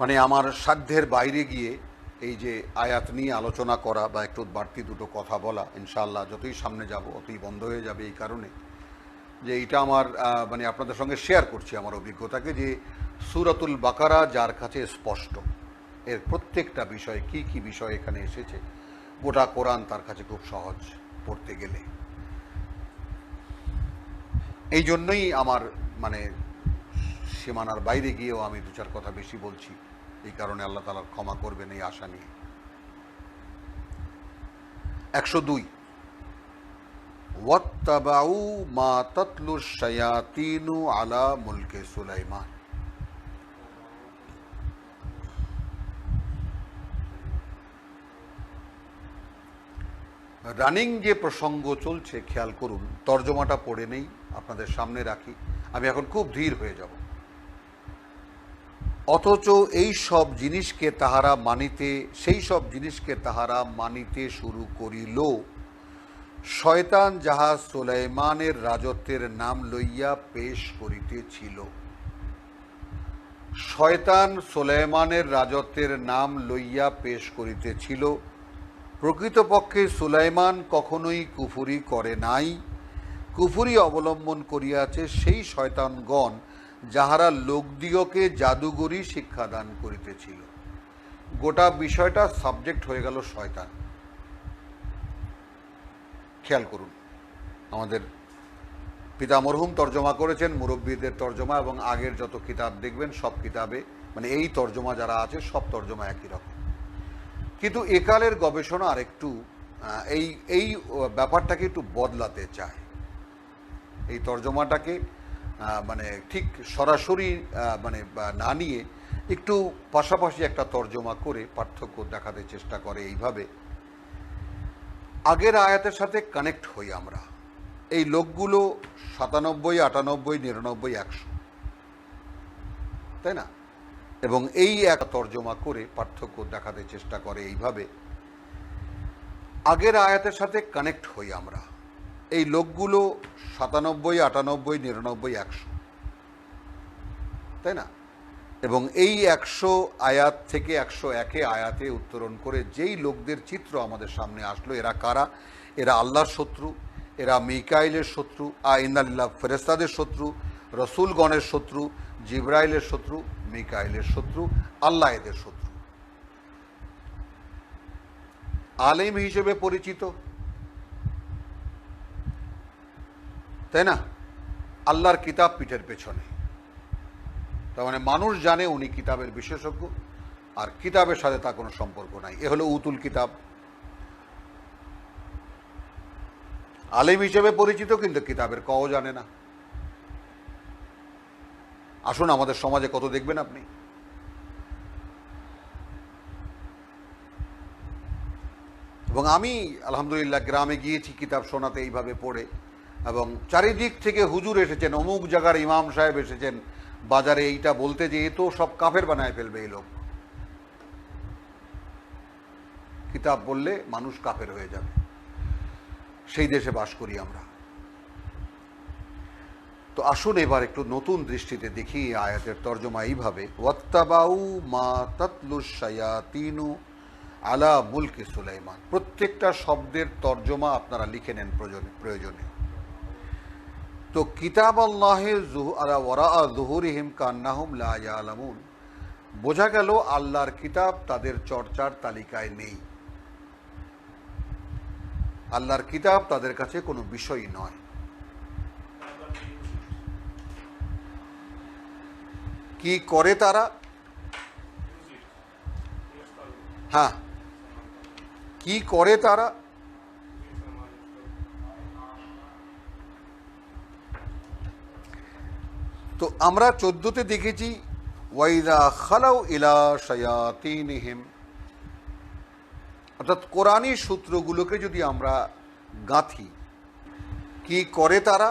মানে আমার সাধ্যের বাইরে গিয়ে এই যে আয়াত নিয়ে আলোচনা করা বা একটু বাড়তি দুটো কথা বলা, ইনশাআল্লাহ যতই সামনে যাব অতই বন্ধ হয়ে যাবে। এই কারণে যে এটা আমার মানে আপনাদের সঙ্গে শেয়ার করছি আমার অভিজ্ঞতাকে, যে সূরাতুল বাকারা যার কাছে স্পষ্ট, এর প্রত্যেকটা বিষয় কি কি বিষয় এখানে এসেছে, গোটা কোরআন তার কাছে খুব সহজ পড়তে গেলে। এই জন্যই আমার মানে সীমানার বাইরে গিয়েও আমি দু চার কথা বেশি বলছি, এই কারণে আল্লাহ তাআলা ক্ষমা করবেন এই আশা নিয়ে। 102 ওয়াত্তাবাউ মা তাতলু শায়াতিনু আলা মুলকে সুলাইমান। রানিং যে প্রসঙ্গ চলছে খেয়াল করুন, তর্জমাটা পড়ে নেই, আপনাদের সামনে রাখি। আমি এখন খুব ধীর হয়ে যাব। অথচ এই সব জিনিসকে তাহারা মানিতে, সেই সব জিনিসকে তাহারা মানিতে শুরু করিল, শয়তান যাহা সুলাইমানের রাজত্বের নাম লইয়া পেশ করিতেছিল। শয়তান সুলাইমানের রাজত্বের নাম লইয়া পেশ করিতেছিল। প্রকৃতপক্ষে সুলাইমান কখনোই কুফুরি করে নাই, কুফুরি অবলম্বন করিয়াছে সেই শয়তানগণ যাহারা লোকদিগকে জাদুগরি শিক্ষাদান করিতেছিল। গোটা বিষয়টা সাবজেক্ট হয়ে গেল শয়তান। খেয়াল করুন, আমাদের পিতা মরহুম তর্জমা করেছেন, মুরব্বীদের তর্জমা এবং আগের যত কিতাব দেখবেন সব কিতাবে মানে এই তর্জমা যারা আছে সব তর্জমা একই রকম। কিন্তু একালের গবেষণা আর একটু এই ব্যাপারটাকে একটু বদলাতে চায়। এই তর্জমাটাকে মানে ঠিক সরাসরি মানে না নিয়ে একটু পাশাপাশি একটা তর্জমা করে পার্থক্য দেখাতে চেষ্টা করে। এইভাবে আগের আয়াতের সাথে কানেক্ট হই আমরা। এই লোকগুলো 97, 98, 99, 100, তাই না? এবং এই এক তর্জমা করে পার্থক্য দেখাতে চেষ্টা করে। এইভাবে আগের আয়াতের সাথে কানেক্ট হই আমরা। এই লোকগুলো 97, 98, 99, 100, তাই না? এবং এই 100 আয়াত থেকে 101 আয়াতে উত্তরণ করে যেই লোকদের চিত্র আমাদের সামনে আসলো, এরা কারা? এরা আল্লাহর শত্রু, এরা মিকাইলের শত্রু, ইন্নালিল্লাহ ফেরেশতাদের শত্রু, রসুলগণের শত্রু, জিবরাইলের শত্রু, মিকাইলের শত্রু, আল্লাহ এদের শত্রু। আলেম হিসেবে পরিচিত, তাই না? আল্লাহর কিতাব পিঠের পেছনে, তার মানে মানুষ জানে উনি কিতাবের বিশেষজ্ঞ, আর কিতাবের সাথে তার কোনো সম্পর্ক নাই। এ হলো উতুল কিতাব। আলেম হিসেবে পরিচিত কিন্তু কিতাবের কও জানে না। আসুন আমাদের সমাজে কত দেখবেন আপনি। এবং আমি আলহামদুলিল্লাহ গ্রামে গিয়েছি কিতাব শোনাতে এইভাবে পড়ে, এবং চারিদিক থেকে হুজুর এসেছেন, অমুক জায়গার ইমাম সাহেব এসেছেন বাজারে এইটা বলতে, যে এ তো সব কাফের বানায় ফেলবে এই লোক, কিতাব বললে মানুষ কাফের হয়ে যাবে। সেই দেশে বাস করি আমরা। তো আসুন এবার একটু নতুন দৃষ্টিতে দেখি আয়াতের তর্জমা এইভাবে, ওয়াত্তাবাউ মা তাতলু শায়াতিনু আলা মুলকি সুলাইমান। প্রত্যেকটা শব্দের তর্জমা আপনারা লিখে নেন প্রয়োজনে। তো কিতাব আল্লাহে আলা ওয়ারা যুহুরিহিম কান্নাহুম লা ইয়ালামুন, বোঝা গেল আল্লাহর কিতাব তাদের চর্চার তালিকায় নেই। আল্লাহর কিতাব তাদের কাছে কোনো বিষয় নয়। কি করে তারা? হ্যাঁ, কি করে তারা? তো আমরা 14তে দেখেছি ওয়াইদা খালাউ ইলা শায়াতিনহিম, অর্থাৎ কোরআনী সূত্রগুলোকে যদি আমরা গাঁথি, কি করে তারা?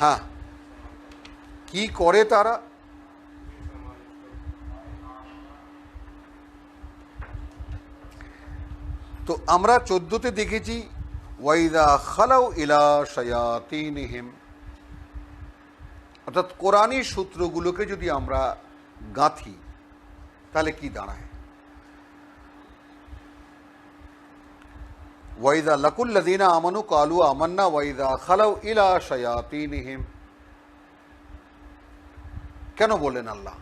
হ্যাঁ, কি করে তারা? তো আমরা 14তে দেখেছি ওয়াইদা খালাউ ইলা শায়াতিনহিম, অর্থাৎ কোরআনী সূত্রগুলোকে যদি আমরা গাঁথি তাহলে কি দাঁড়ায়? ওয়াইদা লাকুল্লাযীনা আমানু ক্বালু আমান্না ওয়াইদা খালাউ ইলা শায়াতিনহিম, কেন বললেন আল্লাহ?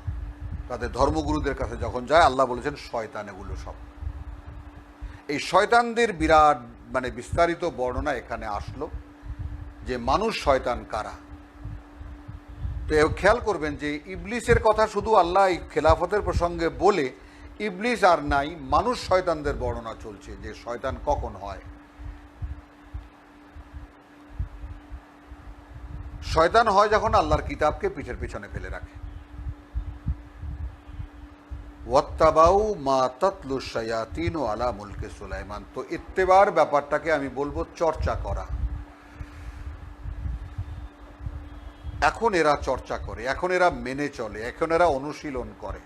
তাদের ধর্মগুরুদের কাছে যখন যায়, আল্লাহ বলেছেন শয়তান এগুলো সব। এই শয়তানদের বিরাট বিস্তারিত বর্ণনা এখানে আসলো যে মানুষ শয়তান কারা। তো খেয়াল করবেন যে ইবলিসের কথা শুধু আল্লাহ এই খেলাফতের প্রসঙ্গে বলে ইবলিস আর নাই, মানুষ শয়তানদের বর্ণনা চলছে যে শয়তান কখন হয়। শয়তান হয় যখন আল্লাহর কিতাবকে পিঠের পিছনে ফেলে রাখে। ওয়াত্তাবাউ মা তাতলু শায়াতিনু আলা মুলকে সুলাইমান। তো ইত্তেবার ব্যাপারটাকে আমি বলবো চর্চা করা। এখন এরা চর্চা করে, এখন এরা মেনে চলে, এখন এরা অনুশীলন করে।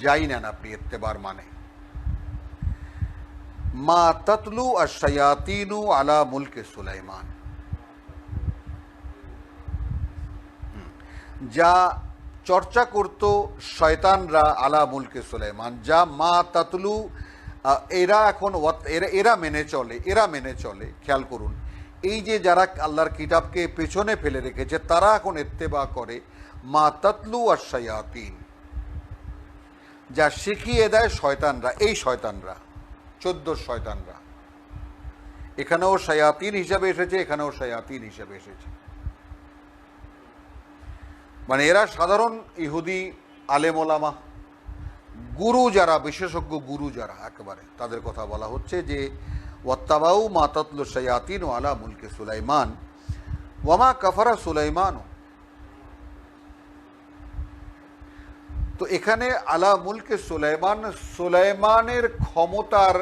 যাই নেন আপনি ইত্তেবার মানে মা তাতলু আশ-শায়াতিনু আলা মুলকে সুলাইমান, যা চর্চা করত শয়তানরা আলা মুলকে সুলাইমান, যা মা তাতলু এরা এখন এরা মেনে চলে, এরা মেনে চলে। খেয়াল করুন, এই যে যারা আল্লাহর কিতাবকে পেছনে ফেলে রেখেছে তারা এখন ইত্তেবা করে মা তাতলু আশ-শায়াতিন, যা শিখিয়ে দেয় শয়তানরা। এই শয়তানরা 14 শয়তানরা, এখানেও শায়াতিন হিসাবে এসেছে, এখানেও শায়াতিন হিসাবে এসেছে। এরা সাধারণ ইহুদি আলেম ওলামা, গুরু যারা, বিশেষজ্ঞ গুরু যারা, একেবারে তাদের কথা বলা হচ্ছে যে ওয়াত্তাবাউ মা তাতলু শায়াতিনু আলা মুলকে সুলাইমান ওয়ামা কাফারা সুলাইমান। তো এখানে আলা মুলকে সুলাইমান, সুলাইমানের ক্ষমতার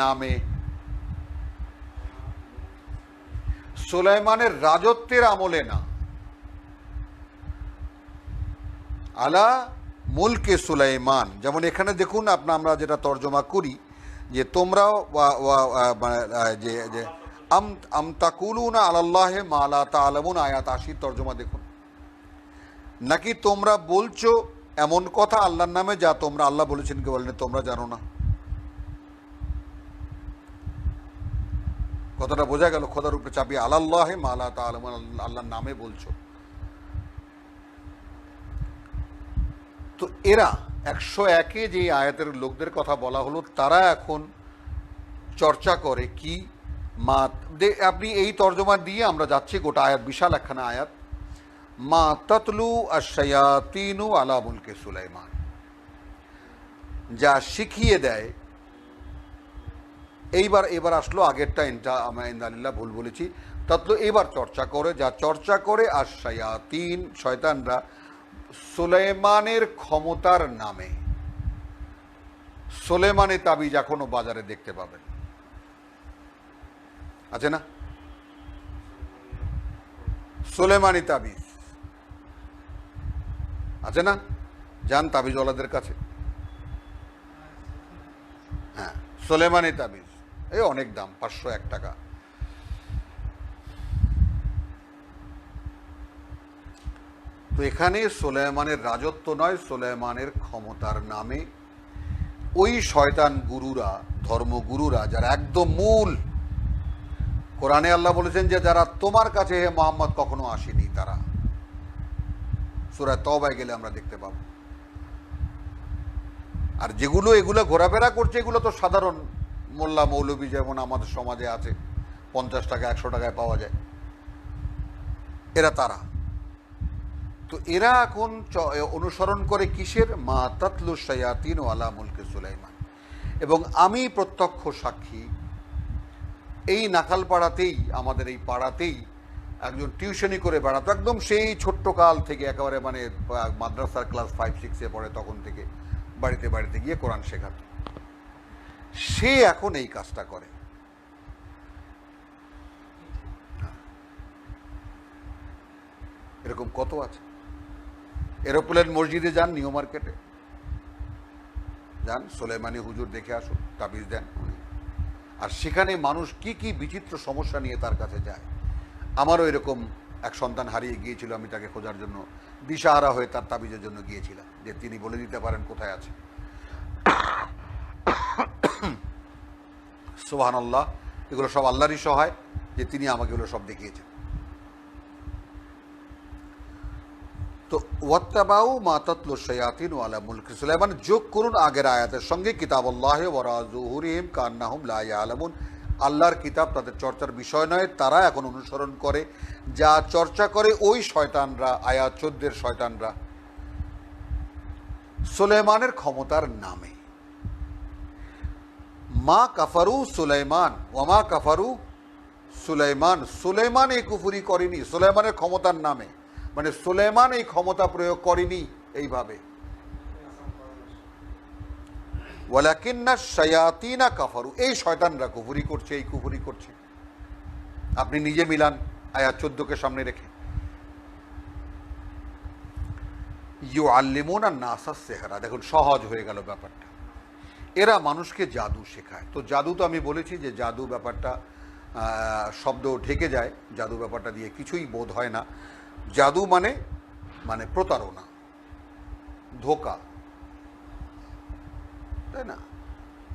নামে, সুলাইমানের রাজত্বের আমলে না, আলা মুলকে সুলাইমান। যেমন এখানে দেখুন আমরা যেটা তর্জমা করি যে তোমরা যে আম তাকুলুনা আলাল্লাহি মা লা তা'লামুন, আয়াত 80 তর্জমা দেখুন। নাকি তোমরা বলছো এমন কথা আল্লাহর নামে যা তোমরা, আল্লাহ বলেছেন কি বলেন তোমরা জানো না। কথাটা বোঝা গেল? খোদার উপরে চাপিয়ে আলাল্লাহি মা লা তা'লামুন, আল্লাহর নামে বলছো। তো এরা 101-এ যে আয়াতের লোকদের কথা বলা হলো, তারা এখন চর্চা করে কি মা, আপনি এই তর্জমা দিয়ে আমরা যাচ্ছি, গোটা আয়াত বিশাল একখানা আয়াত, মা তাতলু আশ-শায়াতিনু আলা মুলকে সুলাইমান, যা শিখিয়ে দেয়। এবার আসলো আগেরটা, ইন্দালিল্লাহ ভুল বলেছি, তাতলু এবার চর্চা করে, যা চর্চা করে আশ-শায়াতিন শয়তানরা সুলাইমানের ক্ষমতার নামে। সুলাইমানের তাবিজ এখনো বাজারে দেখতে পাবেন, আছে না? সুলাইমানি তাবিজ আছে না? যান তাবিজওয়ালাদের কাছে, হ্যাঁ সুলাইমানি তাবিজ, এই অনেক দাম, 501 টাকা। তো এখানে সুলাইমানের রাজত্ব নয়, সুলাইমানের ক্ষমতার নামে ওই শয়তান গুরুরা, ধর্মগুরুরা, যারা একদম মূল, কোরআনে আল্লাহ বলেছেন যে যারা তোমার কাছে হে মুহাম্মদ কখনো আসেনি, তারা সূরা তওবায় গেলে আমরা দেখতে পাবো। আর এগুলো ঘোরাফেরা করছে, এগুলো তো সাধারণ মোল্লা মৌলবী যেমন আমাদের সমাজে আছে, 50 টাকা 100 টাকায় পাওয়া যায়, এরা তারা। তো এরা এখন অনুসরণ করে কিসের? মা তাতলু শায়াতিনু আলা মুলকে সুলাইমান। এবং আমি প্রত্যক্ষ সাক্ষী, এই নাকালপাড়াতেই, আমাদের এই পাড়াতেই একজন টিউশনি করে বেড়াতো, একদম সেই ছোট্ট কাল থেকে, একেবারে মাদ্রাসার ক্লাস 5-6-এ পড়ে, তখন থেকে বাড়িতে বাড়িতে গিয়ে কোরআন শেখাত। সে এখন এই কাজটা করে। এরকম কত আছে। এরোপ্লেন মসজিদে যান, নিউ মার্কেটে যান, সুলাইমানি হুজুর দেখে আসুন, তাবিজ দেন উনি। আর সেখানে মানুষ কি কি বিচিত্র সমস্যা নিয়ে তার কাছে যায়। আমারও এরকম এক সন্তান হারিয়ে গিয়েছিল, আমি তাকে খোঁজার জন্য দিশাহারা হয়ে তার তাবিজের জন্য গিয়েছিলাম, যে তিনি বলে দিতে পারেন কোথায় আছে। সুবহানাল্লাহ, এগুলো সব আল্লাহরই সহায় যে তিনি আমাকে এগুলো সব দেখিয়েছেন। তো ওয়াত্তাবাউ মা তাতলু শায়াতিন আলা মুলকি সুলাইমান, যোগ করুন আগের আয়াতের সঙ্গে কিতাবুল্লাহি ওয়ারা যুহুরিহিম কান্নাহুম লা ইয়ালামুন, আল্লাহর কিতাব তাদের চর্চার বিষয় নয়, তারা এখন অনুসরণ করে যা চর্চা করে ওই শয়তানরা, আয়াত 14 শয়তানরা, সুলাইমানের ক্ষমতার নামে। মা কাফারু সুলাইমান ওয়ামা কাফারু সুলাইমান, সুলাইমান এই কুফরি করেনি সুলাইমানের ক্ষমতার নামে, মানে সুলাইমান এই ক্ষমতা প্রয়োগ করেনি এইভাবে। ওয়ালাকিন্না শায়াতিনা কাফারু, এই শয়তানরা কুফরি করছে, এই কুফরি করছে। আপনি নিজে মিলান আয়াত 14কে সামনে রেখে। ইউআল্লিমুনা নাসা সিহরা, দেখুন সহজ হয়ে গেল ব্যাপারটা। এরা মানুষকে জাদু শেখায়। তো জাদু তো আমি বলেছি যে জাদু ব্যাপারটা শব্দ ঢেকে যায়, জাদু ব্যাপারটা দিয়ে কিছুই বোধ হয় না। জাদু মানে মানে প্রতারণা, ধোঁকা, তাই না?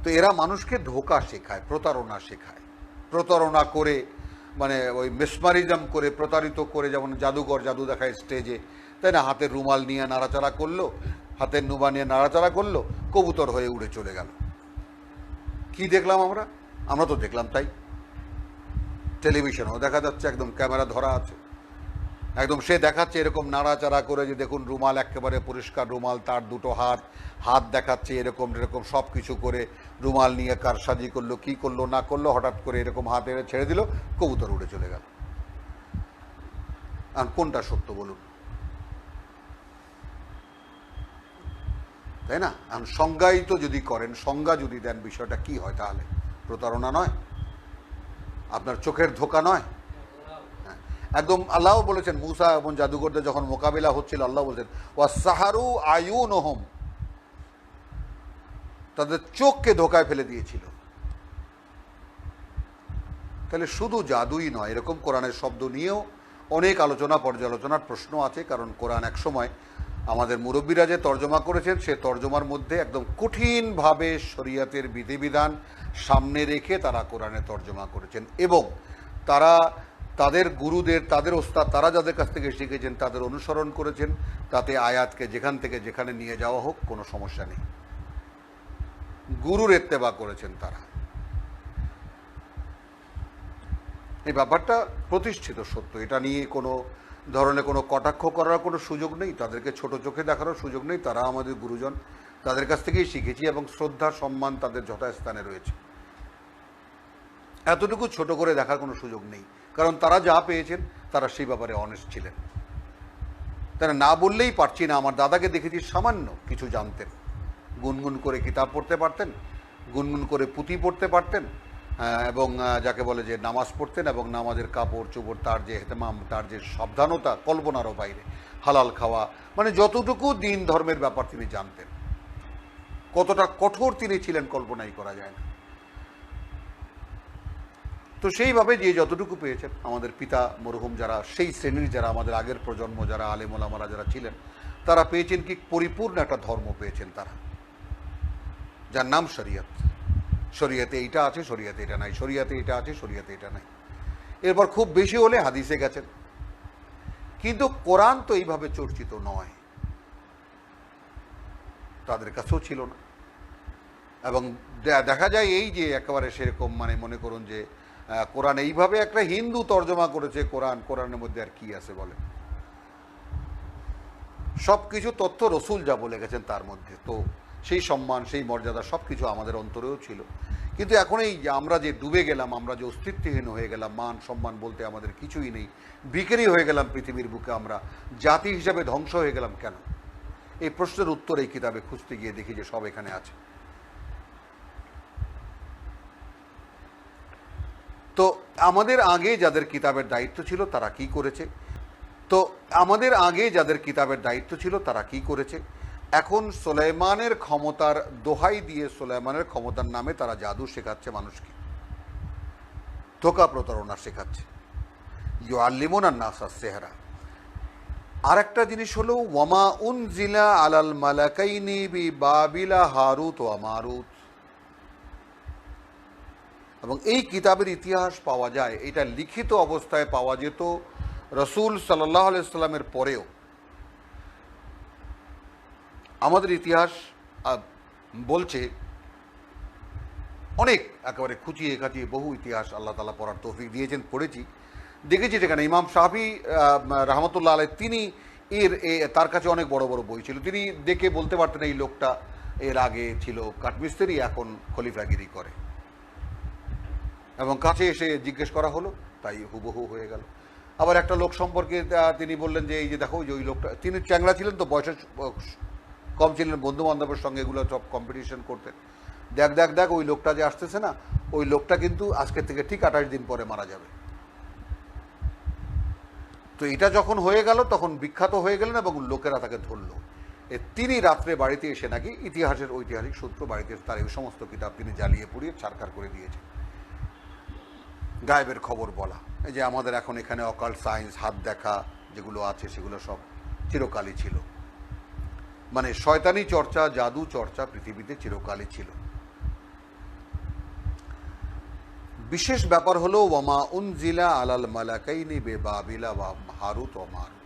তো এরা মানুষকে ধোঁকা শেখায়, প্রতারণা শেখায়, প্রতারণা করে, মানে ওই মেসমারিজম করে, প্রতারিত করে। যেমন জাদুঘর জাদু দেখায় স্টেজে, তাই না? হাতের রুমাল নিয়ে নাড়াচাড়া করলো, হাতের নুবা নিয়ে নাড়াচাড়া করলো, কবুতর হয়ে উড়ে চলে গেল। কি দেখলাম আমরা? আমরা তো দেখলাম তাই। টেলিভিশনেও দেখা যাচ্ছে, একদম ক্যামেরা ধরা আছে, একদম সে দেখাচ্ছে এরকম নাড়াচাড়া করে যে দেখুন রুমাল একেবারে পরিষ্কার রুমাল, তার দুটো হাত, হাত দেখাচ্ছে এরকম এরকম সব কিছু করে, রুমাল নিয়ে কারসাজি করলো, কি করলো না করলো, হঠাৎ করে এরকম হাত এড়ে ছেড়ে দিল, কবুতর উড়ে চলে গেল। আর কোনটা সত্য বলুন, তাই না? আর সংজ্ঞায়িত যদি করেন, সংজ্ঞা যদি দেন, বিষয়টা কি হয় তাহলে? প্রতারণা নয়? আপনার চোখের ধোঁকা নয়? একদম আল্লাহ বলেছেন, মুসা এবং জাদুঘরদের যখন মোকাবিলা হচ্ছিল, আল্লাহ বলছেন ওয়াসাহারু আয়ুনহুম, তাদের চোখকে ধোকায় ফেলে দিয়েছিল। তাহলে শুধু জাদুই নয়, এরকম কোরআনের শব্দ নিয়েও অনেক আলোচনা পর্যালোচনার প্রশ্ন আছে। কারণ কোরআন এক সময় আমাদের মুরব্বীরা যে তর্জমা করেছেন, সে তর্জমার মধ্যে একদম কঠিনভাবে শরিয়াতের বিধিবিধান সামনে রেখে তারা কোরআনে তর্জমা করেছেন, এবং তারা তাদের গুরুদের, তাদের ওস্তাদ, তারা যাদের কাছ থেকে শিখেছেন তাদের অনুসরণ করেছেন। তাতে আয়াতকে যেখান থেকে যেখানে নিয়ে যাওয়া হোক কোনো সমস্যা নেই। গুরুর ইত্তেবা করেছেন তারা। এই ব্যাপারটা প্রতিষ্ঠিত সত্য, এটা নিয়ে কোনো ধরনের কোনো কটাক্ষ করার কোনো সুযোগ নেই, তাদেরকে ছোট চোখে দেখানোর সুযোগ নেই। তারা আমাদের গুরুজন, তাদের কাছ থেকেই শিখেছি, এবং শ্রদ্ধা সম্মান তাদের যথাস্থানে রয়েছে। এতটুকু ছোট করে দেখার কোনো সুযোগ নেই, কারণ তারা যা পেয়েছেন তারা সেই ব্যাপারে অনেস্ট ছিলেন। তারা না বললেই পারছি না, আমার দাদাকে দেখেছি সামান্য কিছু জানতেন, গুনগুন করে কিতাব পড়তে পারতেন, গুনগুন করে পুঁথি পড়তে পারতেন, এবং যাকে বলে যে নামাজ পড়তেন, এবং নামাজের কাপড় চোপড়, তার যে হেতেমাম, তার যে সাবধানতা কল্পনারও বাইরে, হালাল খাওয়া, মানে যতটুকু দিন ধর্মের ব্যাপার তিনি জানতেন, কতটা কঠোর তিনি ছিলেন কল্পনাই করা যায় না। তো সেইভাবে যে যতটুকু পেয়েছেন আমাদের পিতা মরহুম, যারা সেই শ্রেণীর, যারা আমাদের আগের প্রজন্ম, যারা আলেম ওলামারা যারা ছিলেন, তারা পেয়েছেন কি পরিপূর্ণ একটা ধর্ম পেয়েছেন তারা, যার নাম শরিয়ত। শরিয়তে এইটা আছে, শরিয়তে এটা নাই, শরিয়তে এটা আছে, শরিয়তে এটা নাই। এরপর খুব বেশি হলে হাদিসে গেছেন। কিন্তু কোরআন তো এইভাবে চর্চিত নয়, তাদের কাছেও ছিল না। এবং দেখা যায় এই যে একেবারে সেরকম, মানে মনে করুন যে কোরআন এইভাবে একটা হিন্দু তর্জমা করেছে কোরআন, কোরআনের মধ্যে আর কি আছে বলে? সব কিছু তথ্য রসুল যা বলে গেছেন তার মধ্যে, তো সেই সম্মান, সেই মর্যাদা সব কিছু আমাদের অন্তরেও ছিল। কিন্তু এখন এই যে আমরা যে ডুবে গেলাম, আমরা যে অস্তিত্বহীন হয়ে গেলাম, মান সম্মান বলতে আমাদের কিছুই নেই, বিক্রি হয়ে গেলাম পৃথিবীর বুকে, আমরা জাতি হিসাবে ধ্বংস হয়ে গেলাম কেন? এই প্রশ্নের উত্তর এই কিতাবে খুঁজতে গিয়ে দেখি যে সব এখানে আছে। তো আমাদের আগে যাদের কিতাবের দায়িত্ব ছিল তারা কি করেছে? তো আমাদের আগে যাদের কিতাবের দায়িত্ব ছিল তারা কি করেছে? এখন সুলাইমানের ক্ষমতার দোহাই দিয়ে, সুলাইমানের ক্ষমতার নামে তারা জাদু শেখাচ্ছে মানুষকে, ধোঁকা প্রতারণা শেখাচ্ছে। ইউআল্লিমুনা নাসা সেহরা। আর একটা জিনিস হলো ওয়ামা উনজিলা আলাল মালাকাইনি বি বাবিলা হারুত ওয়া মারুত। এবং এই কিতাবের ইতিহাস পাওয়া যায়, এটা লিখিত অবস্থায় পাওয়া যেত রসুল সাল্লাল্লাহু আলাইহি সাল্লামের পরেও। আমাদের ইতিহাস বলছে, অনেক একেবারে খুঁচিয়ে খাচিয়ে বহু ইতিহাস আল্লাহ তাআলা পড়ার তৌফিক দিয়েছেন, পড়েছি, দেখেছি। যেখানে ইমাম শাফি রহমতুল্লাহ আলাইহি তিনি তার কাছে অনেক বড় বড় বই ছিল, তিনি দেখে বলতে পারতেন এই লোকটা এর আগে ছিল কাঠমিস্ত্রি, এখন খলিফাগিরি করে। এবং কাছে এসে জিজ্ঞেস করা হলো, তাই হুবহু হয়ে গেল। আবার একটা লোক সম্পর্কে তিনি বললেন যে এই যে দেখো যে ওই লোকটা, তিনি চ্যাংড়া ছিলেন তো, বয়সে কম ছিলেন, বন্ধু বান্ধবের সঙ্গে এগুলো সব কম্পিটিশন করতেন। দেখ দেখ দেখ ওই লোকটা যে আসতেছে না, ওই লোকটা কিন্তু আজকের থেকে ঠিক 28 দিন পরে মারা যাবে। তো এটা যখন হয়ে গেল তখন বিখ্যাত হয়ে গেলেন এবং লোকেরা তাকে ধরল। তিনি রাত্রে বাড়িতে এসে নাকি ইতিহাসের ঐতিহাসিক সূত্র, বাড়িতে তার এই সমস্ত কিতাব তিনি জ্বালিয়ে পুড়িয়ে ছারখার করে দিয়েছেন। গায়েবের খবর বলা, এই যে আমাদের এখন এখানে অকাল্ট সায়েন্স, হাত দেখা যেগুলো আছে সেগুলো সব চিরকালই ছিল। মানে শয়তানি চর্চা, জাদু চর্চা পৃথিবীতে চিরকালই ছিল। বিশেষ ব্যাপার হলো ওয়ামা উনজিলা আলাল মালাকাইনি বে বাবিলা ওয়া হারুত ওয়া মারুত।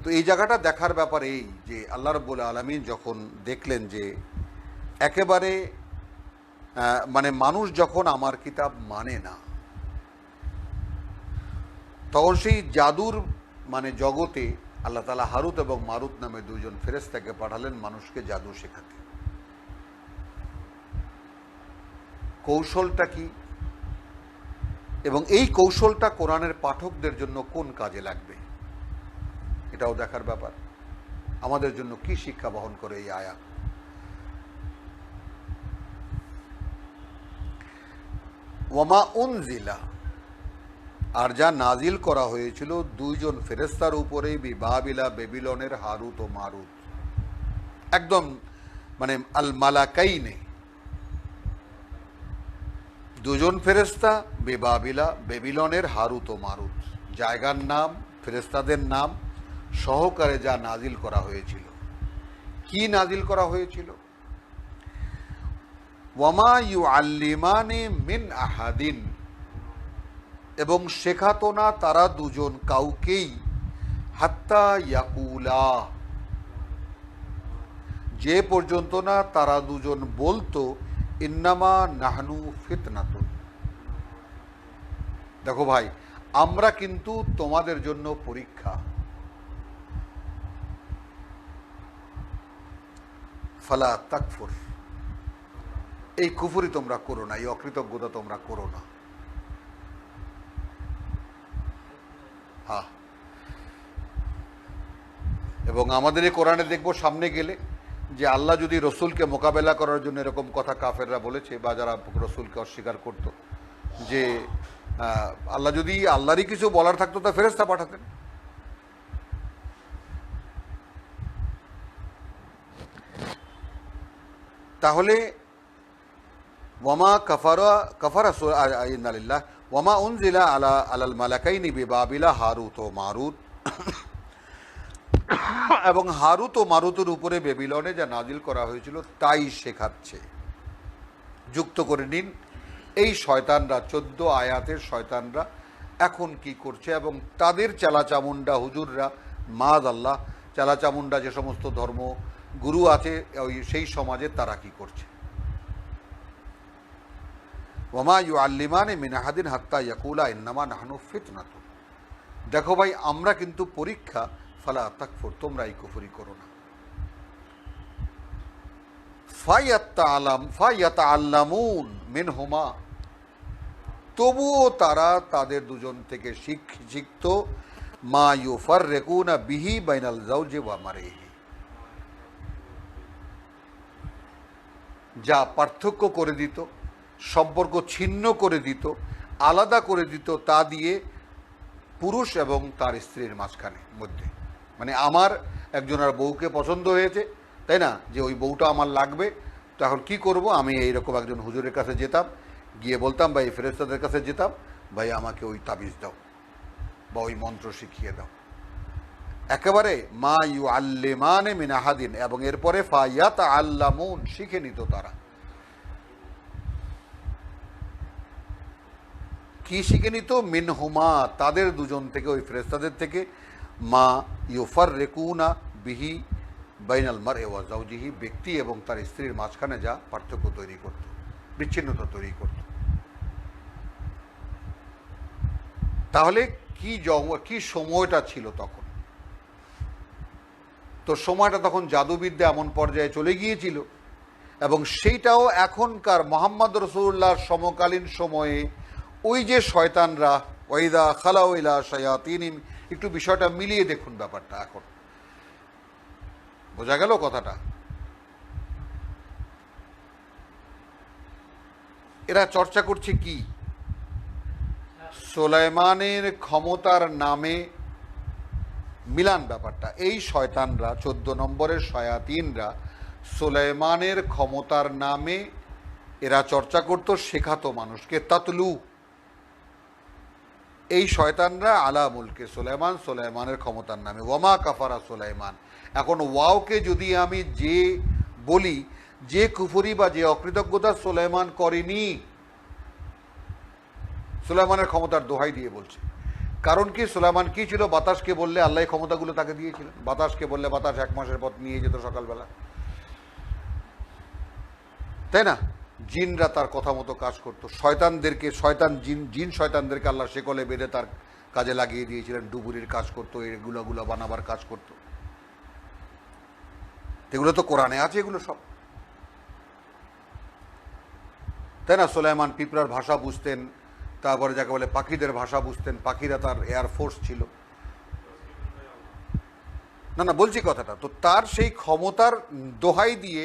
তো এই জায়গাটা দেখার ব্যাপার এই যে আল্লাহ রাব্বুল আলামিন যখন দেখলেন যে একেবারে মানে মানুষ যখন আমার কিতাব মানে না, তখন সেই জাদুর মানে জগতে আল্লাহ তাআলা হারুত এবং মারুত নামে দুইজন ফেরেশতাকে পাঠালেন মানুষকে জাদু শেখাতে। কৌশলটা কি, এবং এই কৌশলটা কোরআনের পাঠকদের জন্য কোন কাজে লাগবে, এটাও দেখার ব্যাপার। আমাদের জন্য কি শিক্ষা বহন করে এই আয়াত। ওয়ামা উনজিলা, আর যা নাজিল করা হয়েছিল দুইজন ফেরেশতার উপরে, বাবিলা বেবিলনের হারুত ও মারুত, একদম মানে আল মালাকাইনে, দুজন ফেরেশতা বাবিলা বেবিলনের হারুত ও মারুত, জায়গার নাম, ফেরেশতাদের নাম সহকারে যা নাজিল করা হয়েছিল। কি নাজিল করা হয়েছিল? ওয়ামা ইউআল্লিমানি মিন আহাদিন, এবং শেখাতো না তারা দুজন কাউকেই, হাত্তা ইয়াকুলা, যে পর্যন্ত না তারা দুজন বলতো ইন্নামা নাহনু ফিতনাতুন, দেখো ভাই আমরা কিন্তু তোমাদের জন্য পরীক্ষা। ফালা তাকফুর, এই কুফরি তোমরা করো না, এই অকৃতজ্ঞতা তোমরা করো না। হ্যাঁ, এবং আমাদের এই কোরআনে দেখবো সামনে গেলে যে আল্লাহ যদি রসুলকে মোকাবেলা করার জন্য এরকম কথা কাফেররা বলেছে, বা যারা রসুলকে অস্বীকার করত, যে আল্লাহ যদি আল্লাহরই কিছু বলার থাকতো তা ফেরেশতা পাঠাতেন। তাহলে ওয়ামা কাফারা ইন্নালিল্লাহ ওয়ামা উনজিলা আলাল মালাকাইনি বিবাবিলা হারুত ও মারুত, এবং হারুত ও মারুতের উপরে বেবিলনে যা নাজিল করা হয়েছিল তাই শেখাচ্ছে। যুক্ত করে নিন এই শয়তানরা, 14 আয়াতের শয়তানরা এখন কি করছে, এবং তাদের চালাচামুন্ডা হুজুররা, মাআযাল্লাহ, চালাচামুন্ডা যে সমস্ত ধর্ম গুরু আছে ওই সেই সমাজে তারা কি করছে। ওয়ামা ইউআল্লিমানি মিন আহাদিন হাত্তা ইয়াকুলা ইন্নামা নাহনু ফিতনাতুন, দেখো ভাই আমরা কিন্তু পরীক্ষা, ফালা তাকফুর, তোমরা এই কুফরি করো না। ফায়াতাআল্লামুন মিনহুমা, তবুও তারা তাদের দুজন থেকে শিখত, মা ইউফাররিকুনা বিহি বাইনাল যাওজি ওয়া মারিহি, যা পার্থক্য করে দিত, সম্পর্ক ছিন্ন করে দিত, আলাদা করে দিত, তা দিয়ে পুরুষ এবং তার স্ত্রীর মাঝখানে মধ্যে। মানে আমার একজনের বউকে পছন্দ হয়েছে, তাই না, যে ওই বউটা আমার লাগবে, তখন কি করব, আমি এইরকম একজন হুজুরের কাছে যেতাম, গিয়ে বলতাম, ভাই ফেরেশতাদের কাছে যেতাম, ভাই আমাকে ওই তাবিজ দাও, বা ওই মন্ত্র শিখিয়ে দাও। একেবারে মা ইউ আল্লেমানে মিন আহাদিন, এবং এরপরে ফায়াত আল্লামুন, শিখে নিত তারা। কি শিখে নিত? মিনহুমা, তাদের দুজন থেকে, ওই ফেরেশতাদের থেকে, মা ইউফাররিকুনা বিহি বাইনাল মারই ওয়া যাওজিহি, ব্যক্তি এবং তার স্ত্রীর মাঝখানে যা পার্থক্য তৈরি করত, বিচ্ছিন্নতা তৈরি করত। তাহলে কি সময়টা ছিল তখন? তো সময়টা তখন জাদুবিদ্যা এমন পর্যায়ে চলে গিয়েছিল, এবং সেইটাও এখনকার মুহাম্মদ রাসূলুল্লাহর সমকালীন সময়ে ওই যে শয়তানরা, ওয়াইদা খালাউ ইলা শায়াতিনিম, একটু বিষয়টা মিলিয়ে দেখুন ব্যাপারটা। এখন বোঝা গেল কথাটা? এরা চর্চা করছে কি? সুলাইমানের ক্ষমতার নামে মিলান ব্যাপারটা। এই শয়তানরা, 14 নম্বরের শয়াতিনরা সুলাইমানের ক্ষমতার নামে এরা চর্চা করত, শেখাতো মানুষকে। তাতলু, এই শয়তানরা আলা মুলকে সুলাইমান, সুলাইমানের ক্ষমতার নামে। ওয়ামা কাফারা সুলাইমান। এখন ওয়াওকে যদি আমি যে বলি, যে কুফরি বা যে অকৃতজ্ঞতা সুলাইমান করেনি, সুলাইমানের ক্ষমতার দোহাই দিয়ে বলছে। কারণ কি? সুলাইমান কি ছিল? বাতাসকে বললে আল্লাহ ক্ষমতাগুলো তাকে দিয়েছিলেন। বাতাসকে বললে বাতাস 1 মাসের পথ নিয়ে যেত সকালবেলা, তাই না? জিনরা তার কথা মতো কাজ করত। শয়তানদেরকে, জিন শয়তানদেরকে আল্লাহ শেকলে বেঁধে তার কাজে লাগিয়ে দিয়েছিলেন। ডুবুরির কাজ করতো, এগুলো বানাবার কাজ করতো। এগুলো তো কোরআনে আছে, এগুলো সব, তাই না? সুলাইমান পিঁপড়ার ভাষা বুঝতেন, তারপরে যাকে বলে পাখিদের ভাষা বুঝতেন। পাখিরা তার এয়ারফোর্স ছিল। না বলছি কথাটা তো, তার সেই ক্ষমতার দোহাই দিয়ে,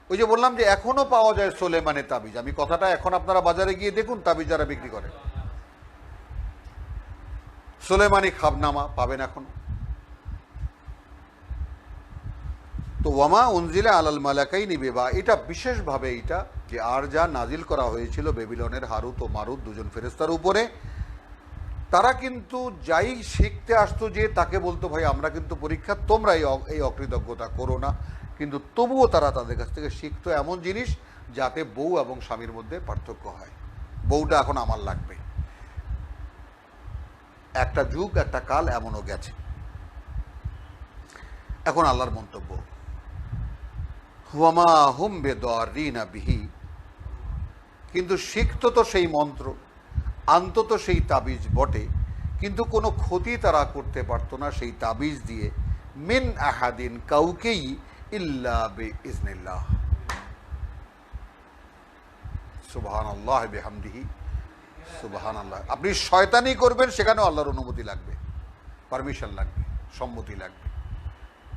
ওই যে বললাম যে এখনো পাওয়া যায় সুলাইমানের তাবিজ। আমি কথাটা, এখন আপনারা বাজারে গিয়ে দেখুন তাবিজ যারা বিক্রি করে, সুলাইমানি খাবনামা পাবেন এখন। তো ওয়ামা উনজিলা আলাল মালাকাইনি বিবা, এটা বিশেষভাবে এটা যে আর যা নাজিল করা হয়েছিল বেবিলনের হারুত ও মারুত, দুজন ফেরেশতার উপরে, তারা কিন্তু যাই শিখতে আসতো যে তাকে বলতো, ভাই আমরা কিন্তু পরীক্ষা, তোমরা এই অকৃতজ্ঞতা করো না। কিন্তু তবুও তারা তাদের কাছ থেকে শিখতো এমন জিনিস যাতে বউ এবং স্বামীর মধ্যে পার্থক্য হয়। বউটা এখন আমার লাগবে। একটা যুগ, একটা কাল এমনও গেছে। এখন আল্লাহর মন্তব্য, ওয়ামা হুম বেদারিনা বিহি, কিন্তু শিখতো তো সেই মন্ত্র, আনতো তো সেই তাবিজ বটে, কিন্তু কোনো ক্ষতি তারা করতে পারতো না সেই তাবিজ দিয়ে। মিন আহাদিন, কাউকেই, ইল্লা বিইজনিল্লাহ। সুবহানাল্লাহ বিহামদিহি, সুবহানাল্লাহ। আপনি শয়তানি করবেন, সেখানেও আল্লাহর অনুমতি লাগবে, পারমিশন লাগবে, সম্মতি লাগবে,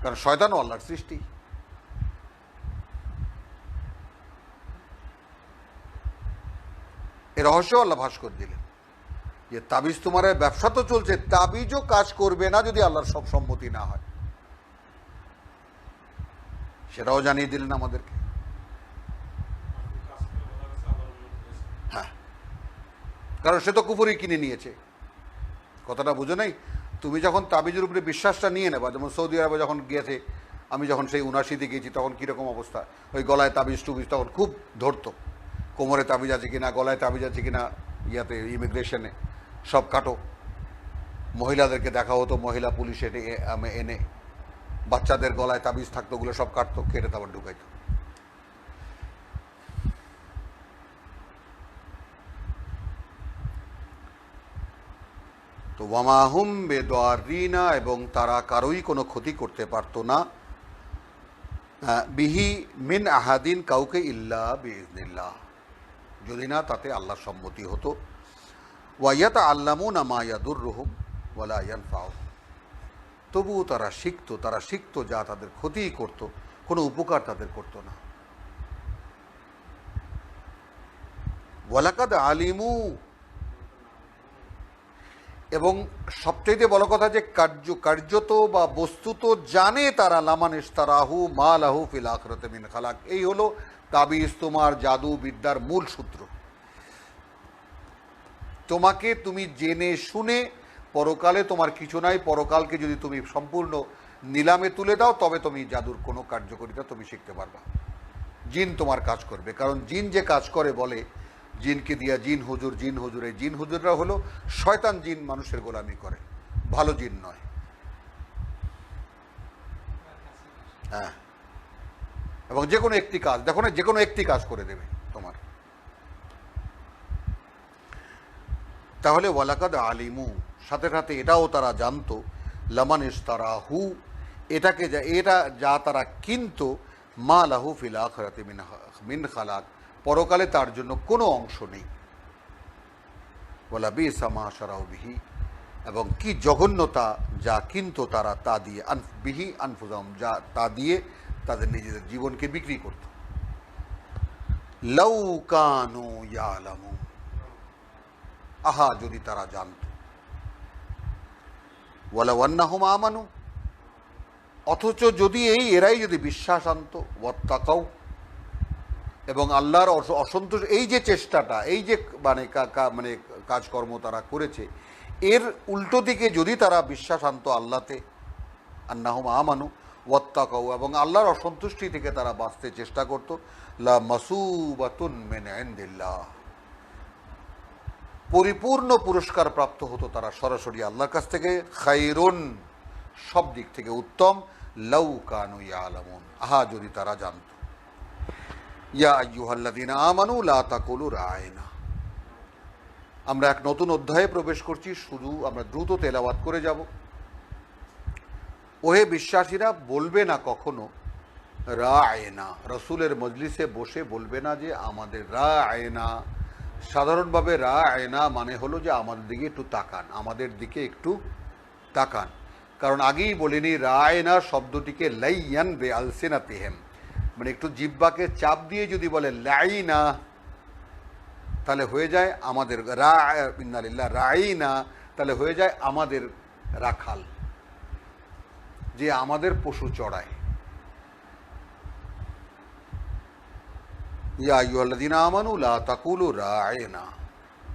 কারণ শয়তানও আল্লাহর সৃষ্টি। এ রহস্য আল্লাহ ভাস করে দিলেন যে তাবিজ, তোমার ব্যবসা তো চলছে, তাবিজও কাজ করবে না যদি আল্লাহর সব সম্মতি না হয়। সেটাও জানিয়ে দিলেন আমাদেরকে। হ্যাঁ, কারণ সে তো কুফরি কিনে নিয়েছে। কথাটা বুঝো নাই? তুমি যখন তাবিজের উপরে বিশ্বাসটা নিয়ে নেবা, যেমন সৌদি আরবে যখন গিয়েছে, আমি যখন সেই 79-তে গিয়েছি, তখন কীরকম অবস্থা, ওই গলায় তাবিজ টুবিজ তখন খুব ধরতো, কোমরে তাবিজ আছে কিনা, গলায় তাবিজ আছে কিনা, ইয়াতে ইমিগ্রেশনে সব কাটো। মহিলাদেরকে দেখা হতো, মহিলা পুলিশ এনে বাচ্চাদের গলায় তাবিজ থাকতো, ওগুলো সব কাটতো, কেটে তারপর ঢুকাইতো। তো ওয়ামাহুম বেদারিনা, এবং তারা কারোই কোনো ক্ষতি করতে পারতো না, বিহি মিন আহাদিন, কাউকে, ইল্লা বিইজনিল্লাহ, যদি না তাতে আল্লাহর সম্মতি হতো। ওয়াইয়াতা আল্লামুনা মা ইয়াদুররুহুম ওয়ালা ইয়ানফাউহুম, তবুও তারা শিখতো যা তাদের ক্ষতিই করতো, কোনো উপকার তাদের করতো না। ওয়ালাকাদ আলিমু, এবং সবচেয়ে বড় কথা যে কার্যত বা বস্তুত জানে তারা, লামান ইশতারাহু মা লাহু ফিল আখিরাতি মিন খালাক। এই হলো তাবিজ, তোমার জাদু বিদ্যার মূল সূত্র। তোমাকে, তুমি জেনে শুনে পরকালে তোমার কিছু নাই, পরকালকে যদি তুমি সম্পূর্ণ নিলামে তুলে দাও তবে তুমি জাদুর কোনো কার্যকারিতা তুমি শিখতে পারবা। জিন তোমার কাজ করবে, কারণ জিন যে কাজ করে বলে জিনকে দিয়া জিন হুজুর, জিন হুজুর। এই জিন হুজুররা হলো শয়তান জিন, মানুষের গোলামি করে, ভালো জিন নয়। হ্যাঁ, এবং যে কোনো একটি কাজ দেখো না, যে কোনো একটি কাজ করে দেবে তোমার। তাহলে ওয়ালাকাদ আলিমু, সাথে সাথে এটাও তারা জানতো, লামান ইস্তারাহু, এটাকে এটা যা তারা কিনতো, মা লাহু ফিল আখিরাতি মিন খালাক, পরকালে তার জন্য কোনো অংশ নেই। ওয়ালা বিসা মা শারাউ বিহি, এবং কি জঘন্যতা যা কিনতো তারা তা দিয়ে, বিহি আনফুসাহুম, যা তা দিয়ে তাদের নিজেদের জীবনকে বিক্রি করত। লাউ কানু ইয়ালামুন, আহা যদি তারা জানত। ওয়ালাউ আন্নাহুম আমানু, অথচ যদি এরাই যদি বিশ্বাস আনত, ওয়াত্তাকাউ, এবং আল্লাহর অসন্তোষ, এই যে চেষ্টাটা, এই যে মানে কাজকর্ম তারা করেছে, এর উল্টো দিকে যদি তারা বিশ্বাস আনত আল্লাহতে, আন্নাহুম আমানু ওয়াত্তাকাউ, এবং আল্লাহর অসন্তুষ্টি থেকে তারা বাঁচতে চেষ্টা করত, লা মাসুবাতুন মিন ইনদিল্লাহ, পরিপূর্ণ পুরস্কার প্রাপ্ত হতো তারা সরাসরি আল্লাহর কাছ থেকে, খায়রুন, সব দিক থেকে উত্তম, লাউ কানু ইয়ালামুন, আহা যদি তারা জানত। ইয়া আইয়ুহাল্লাযীনা আমানু লা তাকুলু রাআইনা। আমরা এক নতুন অধ্যায়ে প্রবেশ করছি, শুধু আমরা দ্রুত তেলাওয়াত করে যাব। ওহে বিশ্বাসীরা, বলবে না কখনো রাআইনা, রাসূলের মজলিসে বসে বলবে না যে আমাদের রাআইনা। সাধারণভাবে রাআইনা মানে হলো যে আমাদের দিকে একটু তাকান, আমাদের দিকে একটু তাকান। কারণ আগেই বলিনি, রাআইনা শব্দটিকে লাইয়ান বে আলসিনাতিহিম, মানে একটু জিহ্বাকে চাপ দিয়ে যদি বলে লাইনা, তাহলে হয়ে যায় আমাদের ইন্নালিল্লাহ রাইনা, তাহলে হয়ে যায় আমাদের রাখাল, যে আমাদের পশু চড়ায়। ইয়া আইয়ুহাল্লাযীনা আমানু লা তাকুলু রাআইনা,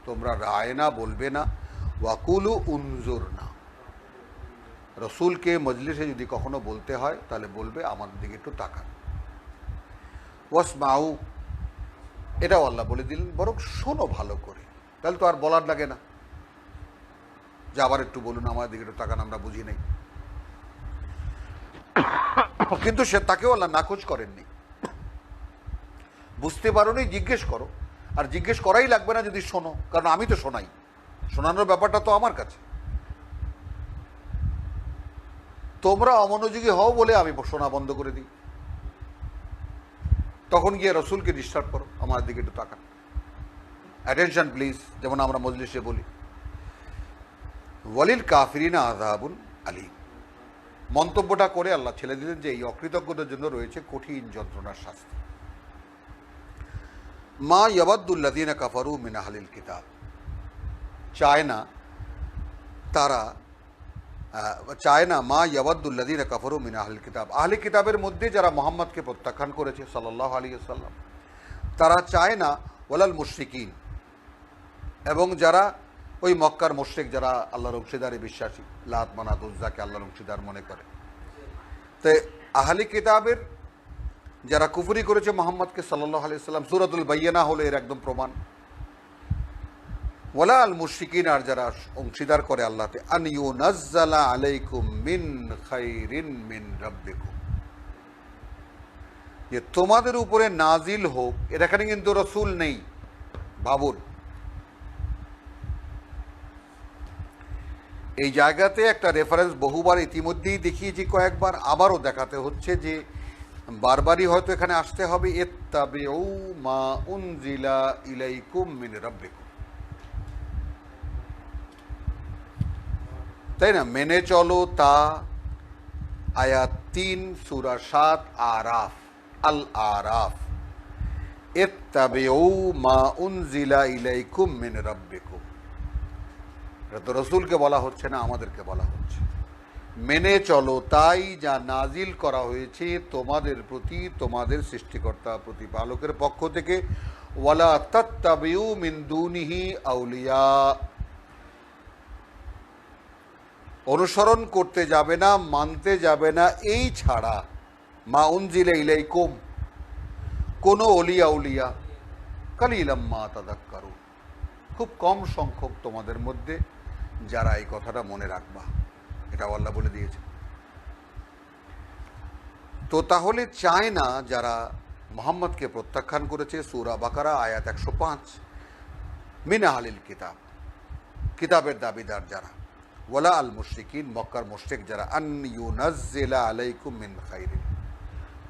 তোমরা রায়না বলবে না, ওয়াকুলু উনজুরনা, রসুলকে মজলিসে যদি কখনো বলতে হয় তাহলে বলবে আমাদের দিকে একটু তাকান। ওয়াসমাউ, এটাও আল্লাহ বলে দিলেন, বরং শোনো ভালো করে, তাহলে তো আর বলার লাগে না যে আবার একটু বলুন আমাদের দিকে একটু তাকান, আমরা বুঝি নাই। কিন্তু সে তাকেও আল্লাহ নাকচ করেননি, বুঝতে পারো নি জিজ্ঞেস করো, আর জিজ্ঞেস করাই লাগবে না যদি শোনো, কারণ আমি তো শোনাই, শোনানোর ব্যাপারটা তো আমার কাছে। তোমরা অমনোযোগী হও বলে আমি শোনা বন্ধ করে দিই, তখন গিয়ে রসুলকে ডিস্টার্ব করো, আমার দিকে একটু তাকান, অ্যাটেনশন প্লিজ, যেমন আমরা মজলিসে বলি। ওয়ালিল কাফিরিনা আযাবুন আলীম, মন্তব্যটা করে আল্লাহ ছেড়ে দিলেন যে এই অকৃতজ্ঞদের জন্য রয়েছে কঠিন যন্ত্রণার শাস্তি। মা ইয়াবাদুল্লাযীনা কাফারু মিন আহলিল কিতাব, চায় না তারা, চায় না, মা ইয়াবাদুল্লাযীনা কাফারু মিন আহলিল কিতাব, আহলি কিতাবের মধ্যে যারা মুহাম্মদকে প্রত্যাখ্যান করেছে সাল্লাল্লাহু আলাইহি ওয়াসাল্লাম, তারা চায় না, ওয়ালাল মুশরিকিন, এবং যারা ওই মক্কার মুশরিক যারা আল্লাহর অংশীদারে বিশ্বাসী, লাত মানাত উজ্জাকে আল্লাহর অংশীদার মনে করে। তো আহলি কিতাবের যারা কুফরি করেছে মুহাম্মদকে সাল্লাল্লাহু আলাইহি ওয়াসাল্লাম, সূরাতুল বাইয়িনা হলো এর একদম প্রমাণ। ওয়ালা আল মুশরিকিন, আর যারা অংশীদার করে আল্লাহতে, আন ইউনাজ্জালা আলাইকুম মিন খাইরিন মিন রাব্বিকুম, যে তোমাদের উপরে নাজিল হোক, এখানে কিন্তু রসুল নেই, ভাবুন। এই জায়গাতে একটা রেফারেন্স বহুবার ইতিমধ্যেই দেখিয়েছি কয়েকবার, আবারও দেখাতে হচ্ছে যে বারবারই হয়তো এখানে আসতে হবে, ইত্তাবিউ মা উনজিলা ইলাইকুম মিন রাব্বিকুম, তাই না, মেনে চলো তা। আয়াত 3 সূরা 7 আরাফ, আল আরাফ, ইত্তাবিউ মা উনজিলা ইলাইকুম মিন রাব্বিকুম। এটা তো রসুলকে বলা হচ্ছে না, আমাদেরকে বলা হচ্ছে, মেনে চলো তাই যা নাজিল করা হয়েছে তোমাদের প্রতি, তোমাদের সৃষ্টিকর্তা প্রতিপালকের পক্ষ থেকে। ওয়ালা তাত্তাবিউ মিন দুনিহি আউলিয়া, অনুসরণ করতে যাবে না, মানতে যাবে না, এই ছাড়া মা উনজিলা ইলাইকুম, কোনো অলিয়া উলিয়া কালিলাম মা তাযাক্কারুন, খুব কম সংখ্যক তোমাদের মধ্যে যারা এই কথাটা মনে রাখবা, এটা আল্লাহ বলে দিয়েছে। তো তাহলে চায় না যারা মুহাম্মদকে প্রত্যাখ্যান করেছে, সূরা বাকারা আয়াত 105, মিন আহলিল কিতাব, কিতাবের দাবিদার যারা, ওয়ালা আল মুশরিকিন, মক্কার মুশরিক যারা, আন ইউনাজ্জিলা আলাইকুম মিন খাইরিন,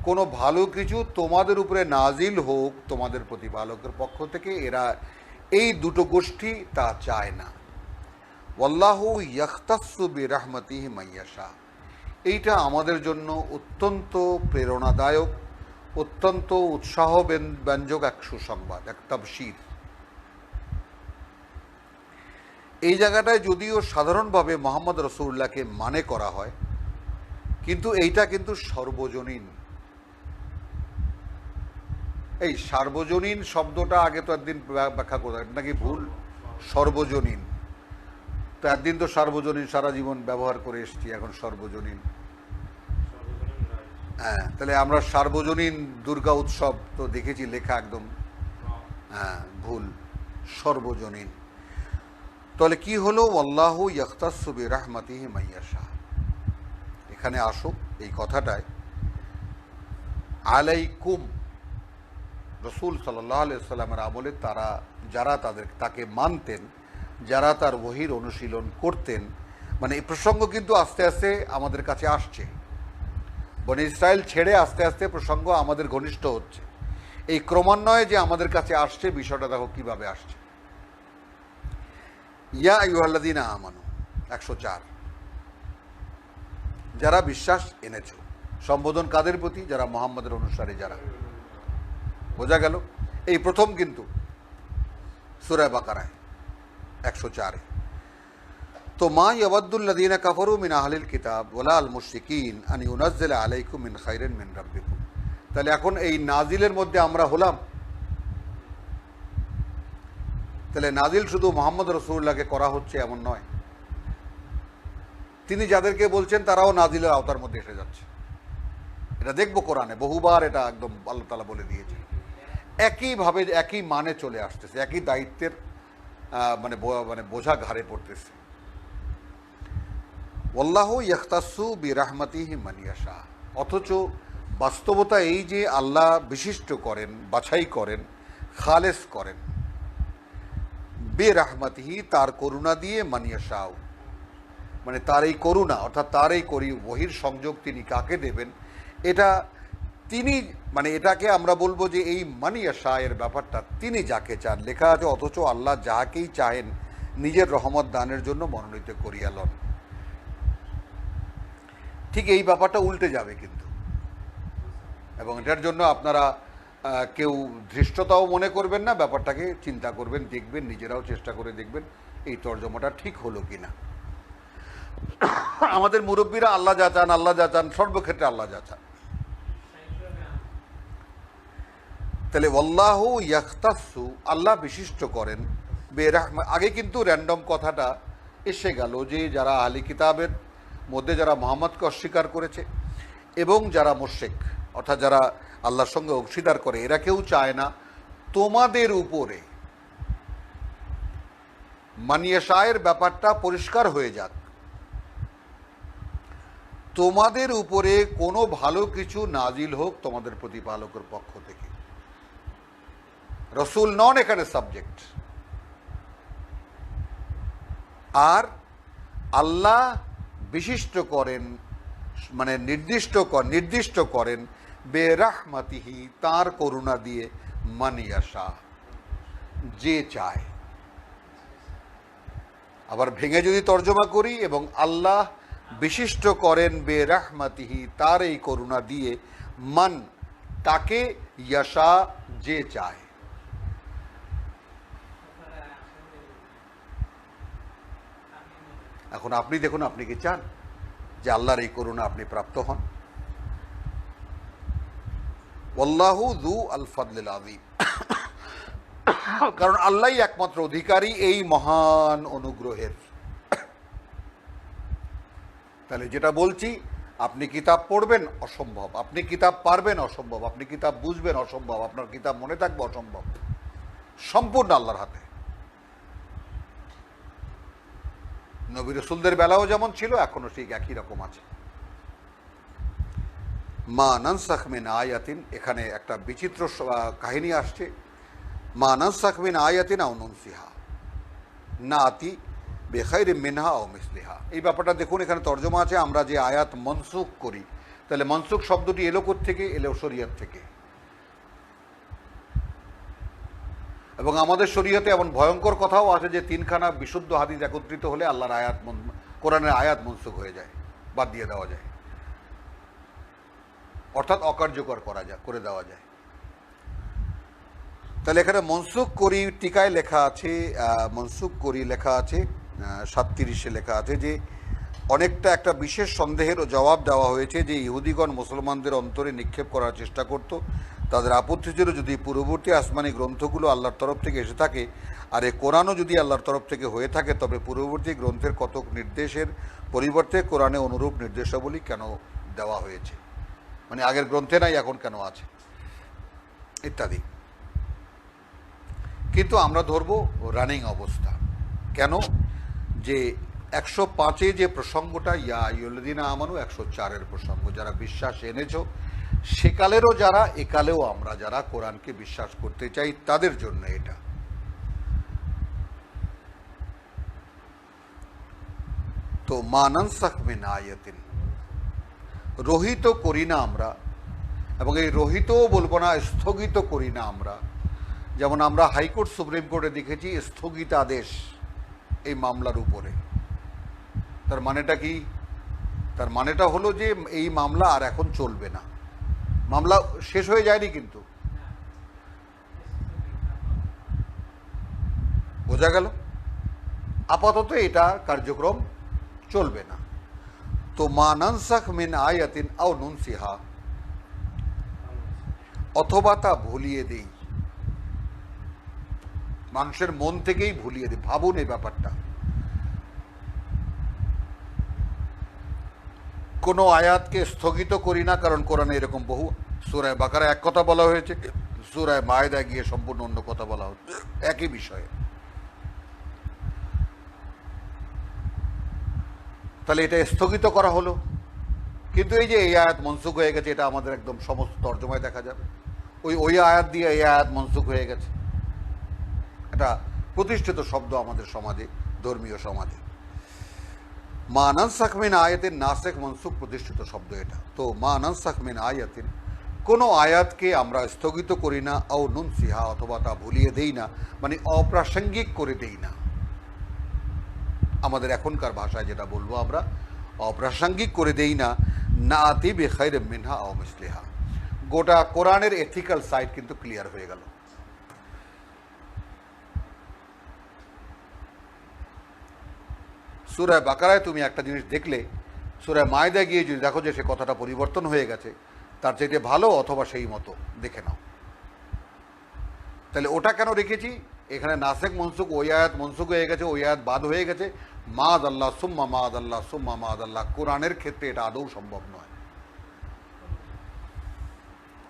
কোনো ভালো কিছু তোমাদের উপরে নাজিল হোক তোমাদের প্রতিপালকের পক্ষ থেকে, এরা এই দুটো গোষ্ঠী তা চায় না। ওয়াল্লাহু ইয়াখতাসসু বিরাহমাতিহি মাইয়াশা, এইটা আমাদের জন্য অত্যন্ত প্রেরণাদায়ক, অত্যন্ত উৎসাহ ব্যঞ্জক এক সুসংবাদ, এক তাবশীর। এই জায়গাটায় যদিও সাধারণভাবে মুহাম্মদ রাসূলুল্লাহকে মানে করা হয়, কিন্তু এইটা কিন্তু সর্বজনীন। এই সার্বজনীন শব্দটা আগে তো একদিন ব্যাখ্যা করতে নাকি ভুল, সর্বজনীন। তো একদিন তো সার্বজনীন সারা জীবন ব্যবহার করে এসেছি, এখন সর্বজনীন। হ্যাঁ, তাহলে আমরা সার্বজনীন দুর্গা উৎসব তো দেখেছি লেখা একদম, হ্যাঁ ভুল, সর্বজনীন। তাহলে কি হলো, আল্লাহু ইয়াখতাসসু বিরাহমাতিহি মাইয়াশা, এখানে আসুক এই কথাটায় আলাইকুম, রসুল সাল্লাল্লাহু আলাইহি ওয়াসাল্লামের আমলে তারা যারা তাকে মানতেন, যারা তার ওহীর অনুশীলন করতেন, মানে এই প্রসঙ্গ কিন্তু আস্তে আস্তে আমাদের কাছে আসছে, বনি ইসরায়েল ছেড়ে আস্তে আস্তে প্রসঙ্গ আমাদের ঘনিষ্ঠ হচ্ছে। এই ক্রমান্বয়ে যে আমাদের কাছে আসছে, বিষয়টা দেখো কিভাবে আসছে। ইয়া আইয়ুহাল্লাযীনা আমানু 104, যারা বিশ্বাস এনেছো, সম্বোধন কাদের প্রতি, যারা মুহাম্মদের অনুসারী যারা, বোঝা গেল। এই প্রথম কিন্তু সূরা বাকারায় 104। তো মা ইয়াওয়াদ্দুল্লাযীনা কাফারু মিন আহলিল কিতাব ওয়ালা আল মুশরিকিন আন ইউনাজ্জিলা আলাইকুম মিন খাইরিন মিন রাব্বিকুম। তাহলে এখন এই নাজিলের মধ্যে আমরা হলাম। তাহলে নাজিল শুধু মুহাম্মদ রাসূলুল্লাহকে করা হচ্ছে এমন নয়, তিনি যাদেরকে বলছেন তারাও নাজিলের আওতার মধ্যে এসে যাচ্ছে। এটা দেখবো কোরআনে বহুবার, এটা একদম আল্লাহ তাআলা বলে দিয়েছে। একইভাবে একই মানে চলে আসতেছে, একই দায়িত্বের মানে বোঝা ঘাড়ে পড়তেছে। ওয়াল্লাহু ইয়াখতাসসু বিরাহমাতিহি মান ইয়াশা, অথচ বাস্তবতা এই যে আল্লাহ বিশিষ্ট করেন, বাছাই করেন, খালেস করেন, বিরাহমাতিহি তার করুণা দিয়ে, মান ইয়াশাও মানে তার এই করুণা, অর্থাৎ তার এই ওহীর সংযোগ তিনি কাকে দেবেন, এটা তিনি, মানে এটাকে আমরা বলবো যে এই মান ইয়াশা এর ব্যাপারটা তিনি যাকে চান লেখা আছে, অথচ আল্লাহ যাকেই চাহেন নিজের রহমত দানের জন্য মনোনীত করিয়া লন। ঠিক এই ব্যাপারটা উল্টে যাবে কিন্তু, এবং এটার জন্য আপনারা কেউ ধৃষ্টতাও মনে করবেন না, ব্যাপারটাকে চিন্তা করবেন, দেখবেন, নিজেরাও চেষ্টা করে দেখবেন এই তর্জমাটা ঠিক হলো কিনা। আমাদের মুরব্বীরা আল্লাহ যা চান, আল্লাহ যা চান, সর্বক্ষেত্রে আল্লাহ যা চান। তাহলে ওয়াল্লাহু ইয়াখতাসসু, আল্লাহ বিশিষ্ট করেন, বেরাহমা, আগে কিন্তু র্যান্ডম কথাটা এসে গেল যে যারা আহলি কিতাবের মধ্যে যারা মুহাম্মদকে অস্বীকার করেছে এবং যারা মুশরিক, অর্থাৎ যারা আল্লাহর সঙ্গে অংশীদার করে, এরা কেউ চায় না তোমাদের উপরে, মান ইয়াশায়ের ব্যাপারটা পরিষ্কার হয়ে যাক, তোমাদের উপরে কোনো ভালো কিছু নাজিল হোক তোমাদের প্রতিপালকের পক্ষ থেকে। রসুল নন এখানে সাবজেক্ট, আর আল্লাহ বিশিষ্ট করেন, মানে নির্দিষ্ট করেন বেরাহমাতিহি তার করুণা দিয়ে, মান ইয়াশা যে চায়। আবার ভেঙে যদি তর্জমা করি, এবং আল্লাহ বিশিষ্ট করেন বেরাহমাতিহি তার এই করুণা দিয়ে, মান তাকে, ইয়াশা যে চায়। এখন আপনি দেখুন, আপনি কি চান যে আল্লাহর এই করুণা আপনি প্রাপ্ত হন? ওয়াল্লাহু যু আল ফাদলিল আযীম, কারণ আল্লাহই একমাত্র অধিকারী এই মহান অনুগ্রহের। তাহলে যেটা বলছি, আপনি কিতাব পড়বেন অসম্ভব, আপনি কিতাব পারবেন অসম্ভব, আপনি কিতাব বুঝবেন অসম্ভব, আপনার কিতাব মনে থাকবে অসম্ভব, সম্পূর্ণ আল্লাহর হাতে। নবী রাসূলদের বেলাও যেমন ছিল এখনো ঠিক একই রকম আছে। মা নানসাখ মিন আয়াতিন, এখানে একটা বিচিত্র কাহিনী আসছে। মা নানসাখ মিন আয়াতিন আও নুনসিহা নাতি বেখাইর মিনহা ও মিসলিহা। এই ব্যাপারটা দেখুন, এখানে তর্জমা আছে আমরা যে আয়াত মনসুখ করি, তাহলে মনসুখ শব্দটি এলো থেকে, এলো শরীয়ত থেকে। এবং আমাদের শরীয়তে এমন ভয়ঙ্কর কথাও আছে যে 3খানা বিশুদ্ধ হাদিস একত্রিত হলে আল্লাহর আয়াত, কোরআনের আয়াত মনসুখ হয়ে যায়, বাদ দিয়ে দেওয়া যায়, অর্থাৎ অকার্যকর করে দেওয়া যায়। তাহলে এখানে মনসুখ করি টিকায় লেখা আছে, মনসুখ করি লেখা আছে 37-এ লেখা আছে যে অনেকটা একটা বিশেষ সন্দেহের জবাব দেওয়া হয়েছে যে ইহুদিগণ মুসলমানদের অন্তরে নিক্ষেপ করার চেষ্টা করত। তাদের আপত্তি ছিল যদি পূর্ববর্তী আসমানি গ্রন্থগুলো আল্লাহর তরফ থেকে এসে থাকে আর এ কোরআনও যদি আল্লাহর তরফ থেকে হয়ে থাকে, তবে পূর্ববর্তী গ্রন্থের কতক নির্দেশের পরিবর্তে কোরআনে অনুরূপ নির্দেশাবলী কেন দেওয়া হয়েছে, মানে আগের গ্রন্থে নাই এখন কেন আছে, ইত্যাদি। কিন্তু আমরা ধরবো রানিং অবস্থা। কেন? যে 105-এ যে প্রসঙ্গটা, ইয়া আইয়ুহাল্লাযীনা আমানু 104-এর প্রসঙ্গ, যারা বিশ্বাস এনেছো, সেকালেরও যারা, একালেও আমরা যারা কোরআনকে বিশ্বাস করতে চাই তাদের জন্য এটা। তো মা নানসাখ মিন আয়াতিন, রহিত করি না আমরা, এবং এই রহিতও বলবো না, স্থগিত করি না আমরা। যেমন আমরা হাইকোর্ট, সুপ্রিম কোর্টে দেখেছি স্থগিতাদেশ এই মামলার উপরে। তার মানেটা কি? তার মানেটা হলো যে এই মামলা আর এখন চলবে না, মামলা শেষ হয়ে যায়নি, কিন্তু বোঝা গেল আপাতত এটা কার্যক্রম চলবে না। তো মা নানসাখ মিন আয়াতিন আও নুনসিহা, অথবা তা ভুলিয়ে দেই, মানুষের মন থেকেই ভুলিয়ে দিই। ভাবুন এই ব্যাপারটা, কোনো আয়াতকে স্থগিত করি না, কারণ কোরআনে এরকম বহু, সূরা বাকারা এক কথা বলা হয়েছে, সূরা মায়েদা গিয়ে সম্পূর্ণ অন্য কথা বলা হচ্ছে একই বিষয়ে। তাহলে এটা স্থগিত করা হলো, কিন্তু এই যে এই আয়াত মনসুখ হয়ে গেছে, এটা আমাদের একদম সমস্ত তর্জমায় দেখা যাবে। ওই আয়াত দিয়ে এই আয়াত মনসুখ হয়ে গেছে, এটা প্রতিষ্ঠিত শব্দ আমাদের সমাজে, ধর্মীয় সমাজে। মা নানসাখ মিন আয়াতিন, নাসেখ মনসুখ প্রতিষ্ঠিত শব্দ এটা। তো মা নানসাখ মিন আয়াতিন, কোনো আয়াতকে আমরা স্থগিত করি না, আও নুনসিহা, অথবা তা ভুলিয়ে দেই না, মানে অপ্রাসঙ্গিক করে দেই না। আমাদের এখনকার ভাষায় যেটা বলবো আমরা, অপ্রাসঙ্গিক করে দেই না। নাতি বিখাইর মিনহা আও মিসলিহা। গোটা কোরআনের এথিক্যাল সাইড কিন্তু ক্লিয়ার হয়ে গেল। সূরা বাকারায় তুমি একটা জিনিস দেখলে, সূরা মায়েদায় গিয়ে যদি দেখো যে সে কথাটা পরিবর্তন হয়ে গেছে, তার চাইতে ভালো অথবা সেই মতো দেখে নাও। তাহলে ওটা কেন রেখেছি? এখানে নাসেক মনসুখ, ওই আয়াত মনসুখ হয়ে গেছে, ওই আয়াত বাদ হয়ে গেছে, মাদ আল্লাহ সুম্মা মাদ আল্লাহ সুম্মা মাদ আল্লাহ। কোরআনের ক্ষেত্রে এটা আদৌ সম্ভব নয়।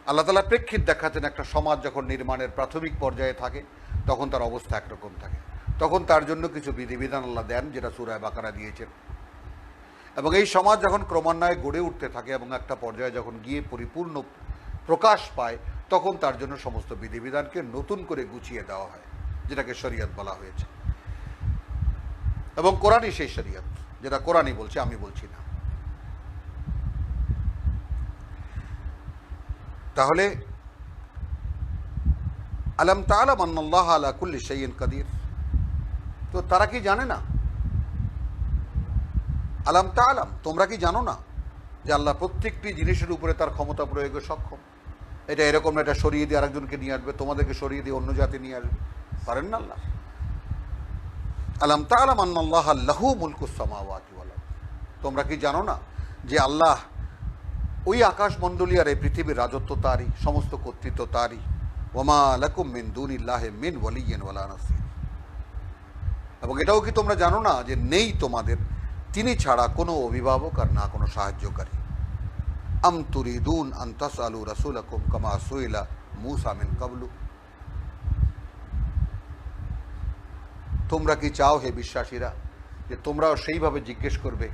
আল্লাহ তাআলা প্রেক্ষিত দেখাচ্ছেন, একটা সমাজ যখন নির্মাণের প্রাথমিক পর্যায়ে থাকে তখন তার অবস্থা একরকম থাকে, তখন তার জন্য কিছু বিধিবিধান আল্লাহ দেন, যেটা সূরা বাকারা দিয়েছেন। এবং এই সমাজ যখন ক্রমান্বয়ে গড়ে উঠতে থাকে এবং একটা পর্যায়ে যখন গিয়ে পরিপূর্ণ প্রকাশ পায়, তখন তার জন্য সমস্ত বিধিবিধানকে নতুন করে গুছিয়ে দেওয়া হয়, যেটাকে শরীয়ত বলা হয়েছে। এবং কোরআনই সেই শরীয়ত, যেটা কোরআনই বলছে, আমি বলছি না। তাহলে আলম তা'লাম আন্নাল্লাহ আলা কুল্লি শাইইন কাদির, তো তারা কি জানে না? আলম তা'লাম, তোমরা কি জানো না যে আল্লাহ প্রত্যেকটি জিনিসের উপরে তার ক্ষমতা প্রয়োগে সক্ষম? এটা এরকম না এটা সরিয়ে দিয়ে আরেকজনকে নিয়ে আসবে, তোমাদেরকে সরিয়ে দিয়ে অন্য জাতি নিয়ে আসবে, পারেন না আল্লাহ। আলম তা'লাম আন্নাল্লাহ লাহু মুলকুস সামাওয়াতি ওয়াল আরদ, তোমরা কি জানো না যে আল্লাহ, ওই আকাশমণ্ডলী আর এই পৃথিবীর রাজত্ব তারই, সমস্ত কর্তৃত্ব তারই। ওয়ামা লাকুম মিন দুনিল্লাহি মিন ওয়ালিয়্যিন ওয়ালা নাসীর, এবং এটাও কি তোমরা জানো না যে নেই তোমাদের তিনি ছাড়া কোনো অভিভাবক আর না কোনো সাহায্যকারী। আম তুরিদুন আন তাসআলু রাসূলাকুম কামা সুইলা মূসা মিন ক্বাবলু, তোমরা কি চাও হে বিশ্বাসীরা যে তোমরাও সেইভাবে জিজ্ঞেস করবে,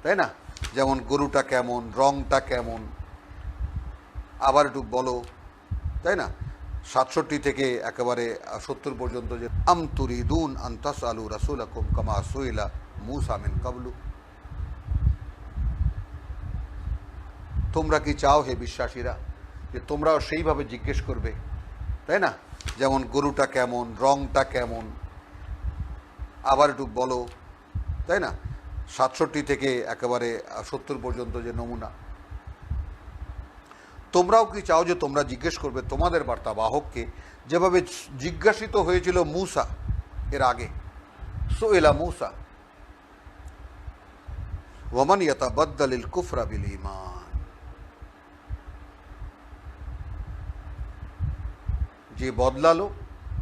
তাই না? যেমন গরুটা কেমন, রংটা কেমন, আবার একটু বলো, তাই না? 67 থেকে একেবারে 70 পর্যন্ত, যে আম তুরিদুন আন তাসআলু রাসূলাকুম কামা সুইলা মূসা মিন ক্বাবলু, তোমরা কি চাও হে বিশ্বাসীরা যে তোমরাও সেইভাবে জিজ্ঞেস করবে, তাই না? যেমন গরুটা কেমন, রংটা কেমন, আবার একটু বলো, তাই না? 67 থেকে একেবারে 70 পর্যন্ত যে নমুনা। তোমরাও কি চাও যে তোমরা জিজ্ঞেস করবে তোমাদের বার্তাবাহককে যেভাবে জিজ্ঞাসিত হয়েছিল মূসা এর আগে। সুইলা মূসা ওয়ামান ইয়াতাবাদ্দালিল কুফরা বিল ঈমান, যে বদলালো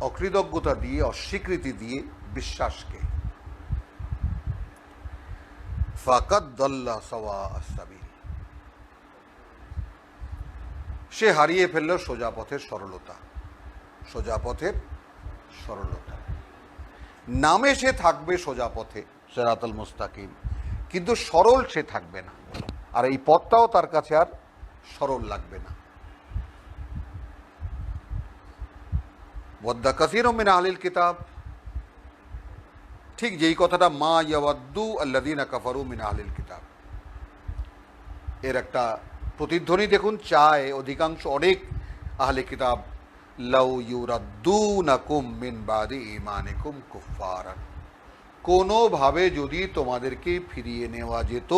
অকৃতজ্ঞতা দিয়ে, অস্বীকৃতি দিয়ে বিশ্বাসকে। ফাকাদ দাল্লা সাওয়া আস-সাবিল, সে হারিয়ে ফেলল সোজা পথের সরলতা। সোজা পথের সরলতা, নামে সে থাকবে সোজা পথে, সিরাতাল মুস্তাকিম, কিন্তু সরল সে থাকবে না, আর এই পথটাও তার কাছে আর সরল লাগবে না। ওয়াদ্দা কাসীরুম মিন আহলিল কিতাব, ঠিক যেই কথাটা মা ইয়াওয়াদ্দু আল্লাযীনা কাফারু মিন আহলিল কিতাব, এর একটা প্রতিধ্বনি দেখুন। চায় অধিকাংশ, অনেক আহলে কিতাব, লাউ ইউরাদ্দুনাকুম মিন বাদি ঈমানিকুম কুফফারান, কোনোভাবে যদি তোমাদেরকে ফিরিয়ে নেওয়া যেত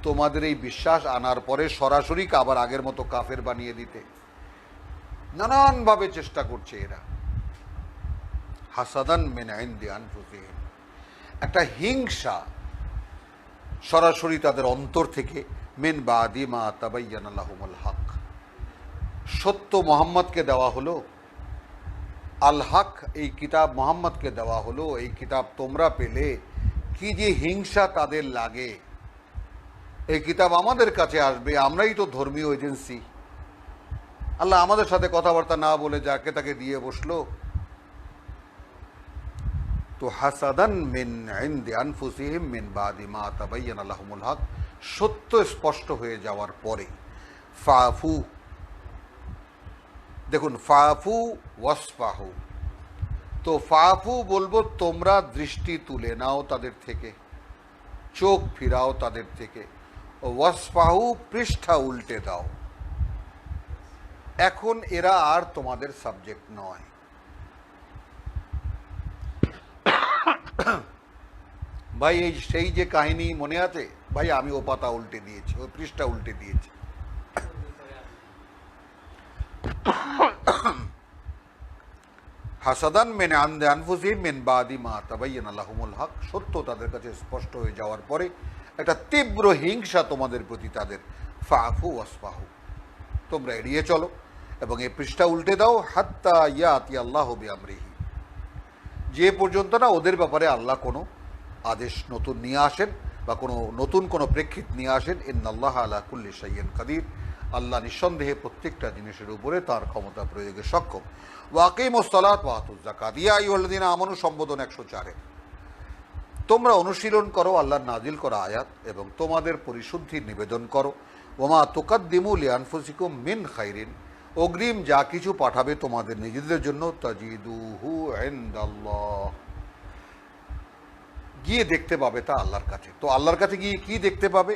তোমাদের এই বিশ্বাস আনার পরে সরাসরি আবার আগের মতো কাফের বানিয়ে দিতে, নানানভাবে চেষ্টা করছে এরা। হাসাদান মিন ইনদি আনফুসিহিম, একটা হিংসা সরাসরি তাদের অন্তর থেকে। মিন বাদি মা তাবায়্যানা লাহুমুল হক, সত্য মোহাম্মদকে দেওয়া হলো, আল হক এই কিতাব মোহাম্মদকে দেওয়া হলো, এই কিতাব তোমরা পেলে, কি যে হিংসা তাদের লাগে। এই কিতাব আমাদের কাছে আসবে, আমরাই তো ধর্মীয় এজেন্সি, আল্লাহ আমাদের সাথে কথাবার্তা না বলে যাকে তাকে দিয়ে বসলো। তো হাসাদান মিন ইনদি আনফুসিহিম মিন বাদি মা তাবায়্যানা লাহুমুল হক, সত্য স্পষ্ট হয়ে যাওয়ার পরে। ফাফু, দেখুন ফাফু ওয়াসফাহু, তো ফাফু বলবো তোমরা দৃষ্টি তুলে নাও তাদের থেকে, চোখ ফিরাও তাদের থেকে, ওয়াসফাহু পৃষ্ঠা উল্টে দাও। এখন এরা আর তোমাদের সাবজেক্ট নয়। ভাই এই সেই যে কাহিনী মনে আছে ভাই, আমি ও পাতা উল্টে দিয়েছি, ও পৃষ্ঠা উল্টে দিয়েছি। হাসাদান মিন ইনদি আনফুসিহিম মিন বাদি মা তাবায়্যানা লাহুমুল হক, সত্য তাদের কাছে স্পষ্ট হয়ে যাওয়ার পরে একটা তীব্র হিংসা তোমাদের প্রতি তাদের। ফাফু ওয়াসফাহু, তোমরা এড়িয়ে চলো এবং এই পৃষ্ঠা উল্টে দাও। হাত্তা ইয়াতি আল্লাহু বিআমরিহি, যে পর্যন্ত না ওদের ব্যাপারে আল্লাহ কোনো আদেশ নতুন নিয়ে আসেন বা কোনো নতুন কোনো প্রেক্ষিত নিয়ে আসেন। ইন্নাল্লাহা আলা কুল্লি শাইইন কাদির, আল্লাহ নিঃসন্দেহে প্রত্যেকটা জিনিসের উপরে তার ক্ষমতা প্রয়োগে সক্ষম। ওয়াকিমুস সালাত ওয়া আতুজ যাকাত, ইয়া আইয়ুহাল্লাযীনা আমানু সম্বোধন 104। তোমরা অনুশীলন করো আল্লাহর নাজিল করা আয়াত এবং তোমাদের পরিশুদ্ধির নিবেদন করো। ওমা তুকাদ্দিমু লিআনফুসিকুম মিন খাইরিন, অগ্রিম যা কিছু পাঠাবে তোমাদের নিজেদের জন্য, তাজিদুহু ইনদাল্লাহ, গিয়ে দেখতে পাবে তা আল্লাহর কাছে। তো আল্লাহর কাছে গিয়ে কি দেখতে পাবে,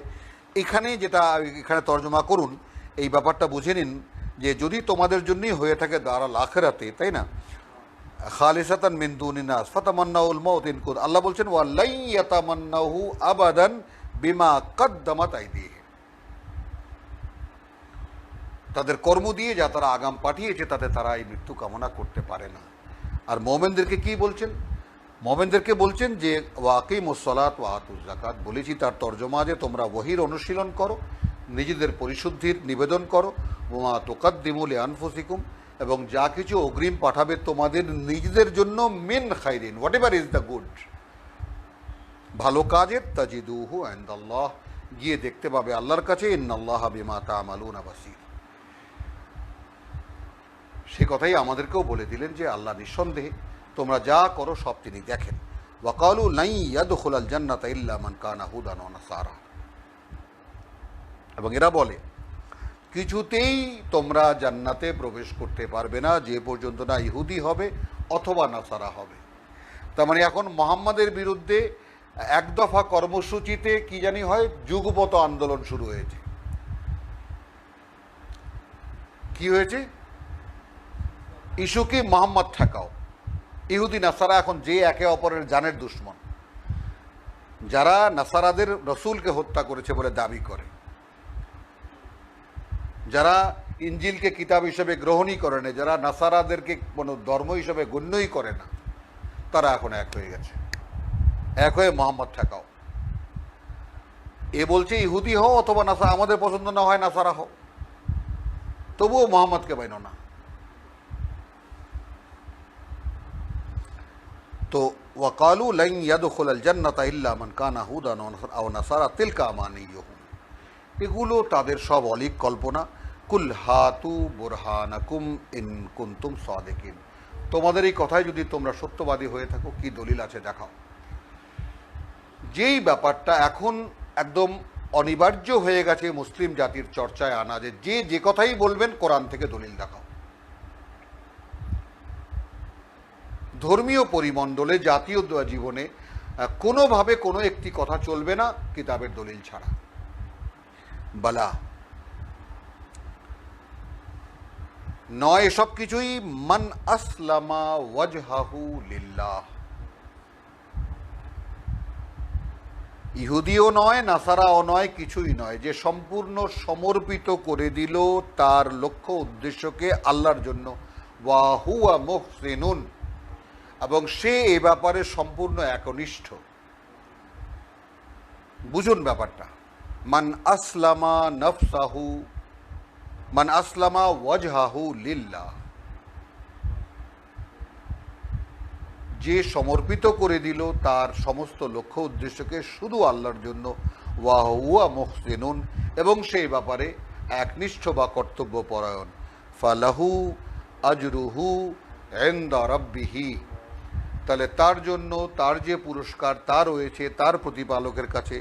এখানে যেটা এখানে তর্জমা করুন, এই ব্যাপারটা বুঝে নিন যে যদি তোমাদের জন্যই হয়ে থাকে দারাল আখিরাতে, তাই না, খালিসাতান মিন দুনিন নাস ফাতামান্নাউল মাউত ইন কুনতুম, আল্লাহ বলছেন ওয়ালাই ইয়াতামান্নাহু আবাদান বিমা কদ্দামাত আইদিহিম, তাদের কর্ম দিয়ে যা তারা আগাম পাঠিয়েছে তাতে তারা এই মৃত্যু কামনা করতে পারে না। আর মুমিনদেরকে কি বলছেন, মুমিনদেরকে বলছেন যে ওয়াকিমুস সালাত ওয়া আতুজ যাকাত, বলেছি তার তর্জমা যে তোমরা ওহীর অনুশীলন করো, নিজেদের পরিশুদ্ধির নিবেদন করো। ওমা তুকাদ্দিমু লিআনফুসিকুম, এবং যা কিছু অগ্রিম পাঠাবে তোমাদের নিজেদের জন্য, মিন খাইরিন, whatever is the good, ভালো কাজের, তাজিদুহু ইনদাল্লাহ, গিয়ে দেখতে পাবে আল্লাহর কাছে, ইন্নাল্লাহা বিমা তা'মালুনা বাসীর। সে কথাই আমাদেরকেও বলে দিলেন যে আল্লাহ নিঃসন্দেহে তোমরা যা করো সব তিনি দেখেন। ওয়াকালু লাই ইয়াদখুলাল জান্নাতা ইল্লা মান কানা হুদান ওয়া নাসারা, এবং এরা বলে কিছুতেই তোমরা জান্নাতে প্রবেশ করতে পারবে না যে পর্যন্ত না ইহুদি হবে অথবা নাসারা হবে। তার মানে এখন মুহাম্মাদের বিরুদ্ধে এক দফা কর্মসূচিতে কি জানি হয় যুগপত আন্দোলন শুরু হয়েছে। কি হয়েছে? ইস্যুকে মোহাম্মদ ঠেকাও। ইহুদি নাসারা এখন যে একে অপরের জানের দুশ্মন, যারা নাসারাদের রসুলকে হত্যা করেছে বলে দাবি করে, যারা ইঞ্জিলকে কিতাব হিসেবে গ্রহণই করে না, যারা নাসারাদেরকে কোনো ধর্ম হিসেবে গণ্যই করে না, তারা এখন এক হয়ে গেছে। এক হয়ে মোহাম্মদ ঠেকাও। এ বলছে ইহুদি হও অথবা নাসারা, আমাদের পছন্দ না হয় নাসারা হও, তবুও মোহাম্মদকে বাইনো না। তো ওয়াকালু লান ইয়াদখুলাল জান্নাতা ইল্লা মান কানা হুদান আও নাসারা তিলকা আমানিয়ুহুম, এগুলো তাদের সব অলীক কল্পনা। কুল হাতু বুরহানাকুম ইন কুনতুম সাদিকিন, তোমাদের এই কথায় যদি তোমরা সত্যবাদী হয়ে থাকো কি দলিল আছে দেখাও। যেই ব্যাপারটা এখন একদম অনিবার্য হয়ে গেছে মুসলিম জাতির চর্চায় আনা, যে যে কথাই বলবেন কোরআন থেকে দলিল দেখাও। ধর্মীয় পরিমণ্ডলে, জাতীয় জীবনে কোনোভাবে কোনো একটি কথা চলবে না কিতাবের দলিল ছাড়া। বালা নয়, এসব কিছুই মান আসলামা ওয়াজহাহু লিল্লাহ, ইহুদিও নয় নাসারাও নয়, কিছুই নয়, যে সম্পূর্ণ সমর্পিত করে দিল তার লক্ষ্য উদ্দেশ্যকে আল্লাহর জন্য। ওয়া হুয়া মুহসিনুন, এবং সে এ ব্যাপারে সম্পূর্ণ একনিষ্ঠ। বুঝুন ব্যাপারটা, মান আসলামা নফসাহু, মান আসলামা ওয়াজহাহু লিল্লাহ, যে সমর্পিত করে দিল তার সমস্ত লক্ষ্য উদ্দেশ্যকে শুধু আল্লাহর জন্য। ওয়া হুয়া মুহসিনুন, এবং সেই ব্যাপারে একনিষ্ঠ বা কর্তব্যপরায়ণ। ফালাহু আজরুহু ইনদা রাব্বিহি, তাহলে তার জন্য তার যে পুরস্কার তা রয়েছে তার প্রতিপালকের কাছে।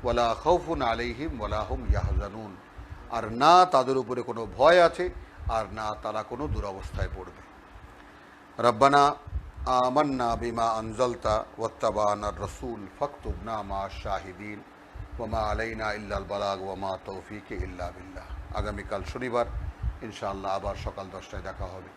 ওয়ালা খাউফুন আলাইহিম ওয়ালা হুম ইয়াহজানুন, আর না তাদের উপরে কোনো ভয় আছে আর না তারা কোনো দুরবস্থায় পড়বে। রব্বানা আমান্না বিমা আনজালতা ওয়াত্তাবানার রাসূল ফাকতুবনা মা শাহিদিন ওয়া মা আলাইনা ইল্লাল বালাগ ওয়া মা তৌফিক ইল্লা বিল্লাহ। আগামীকাল শনিবার ইনশাআল্লাহ আবার সকাল 10টায় দেখা হবে।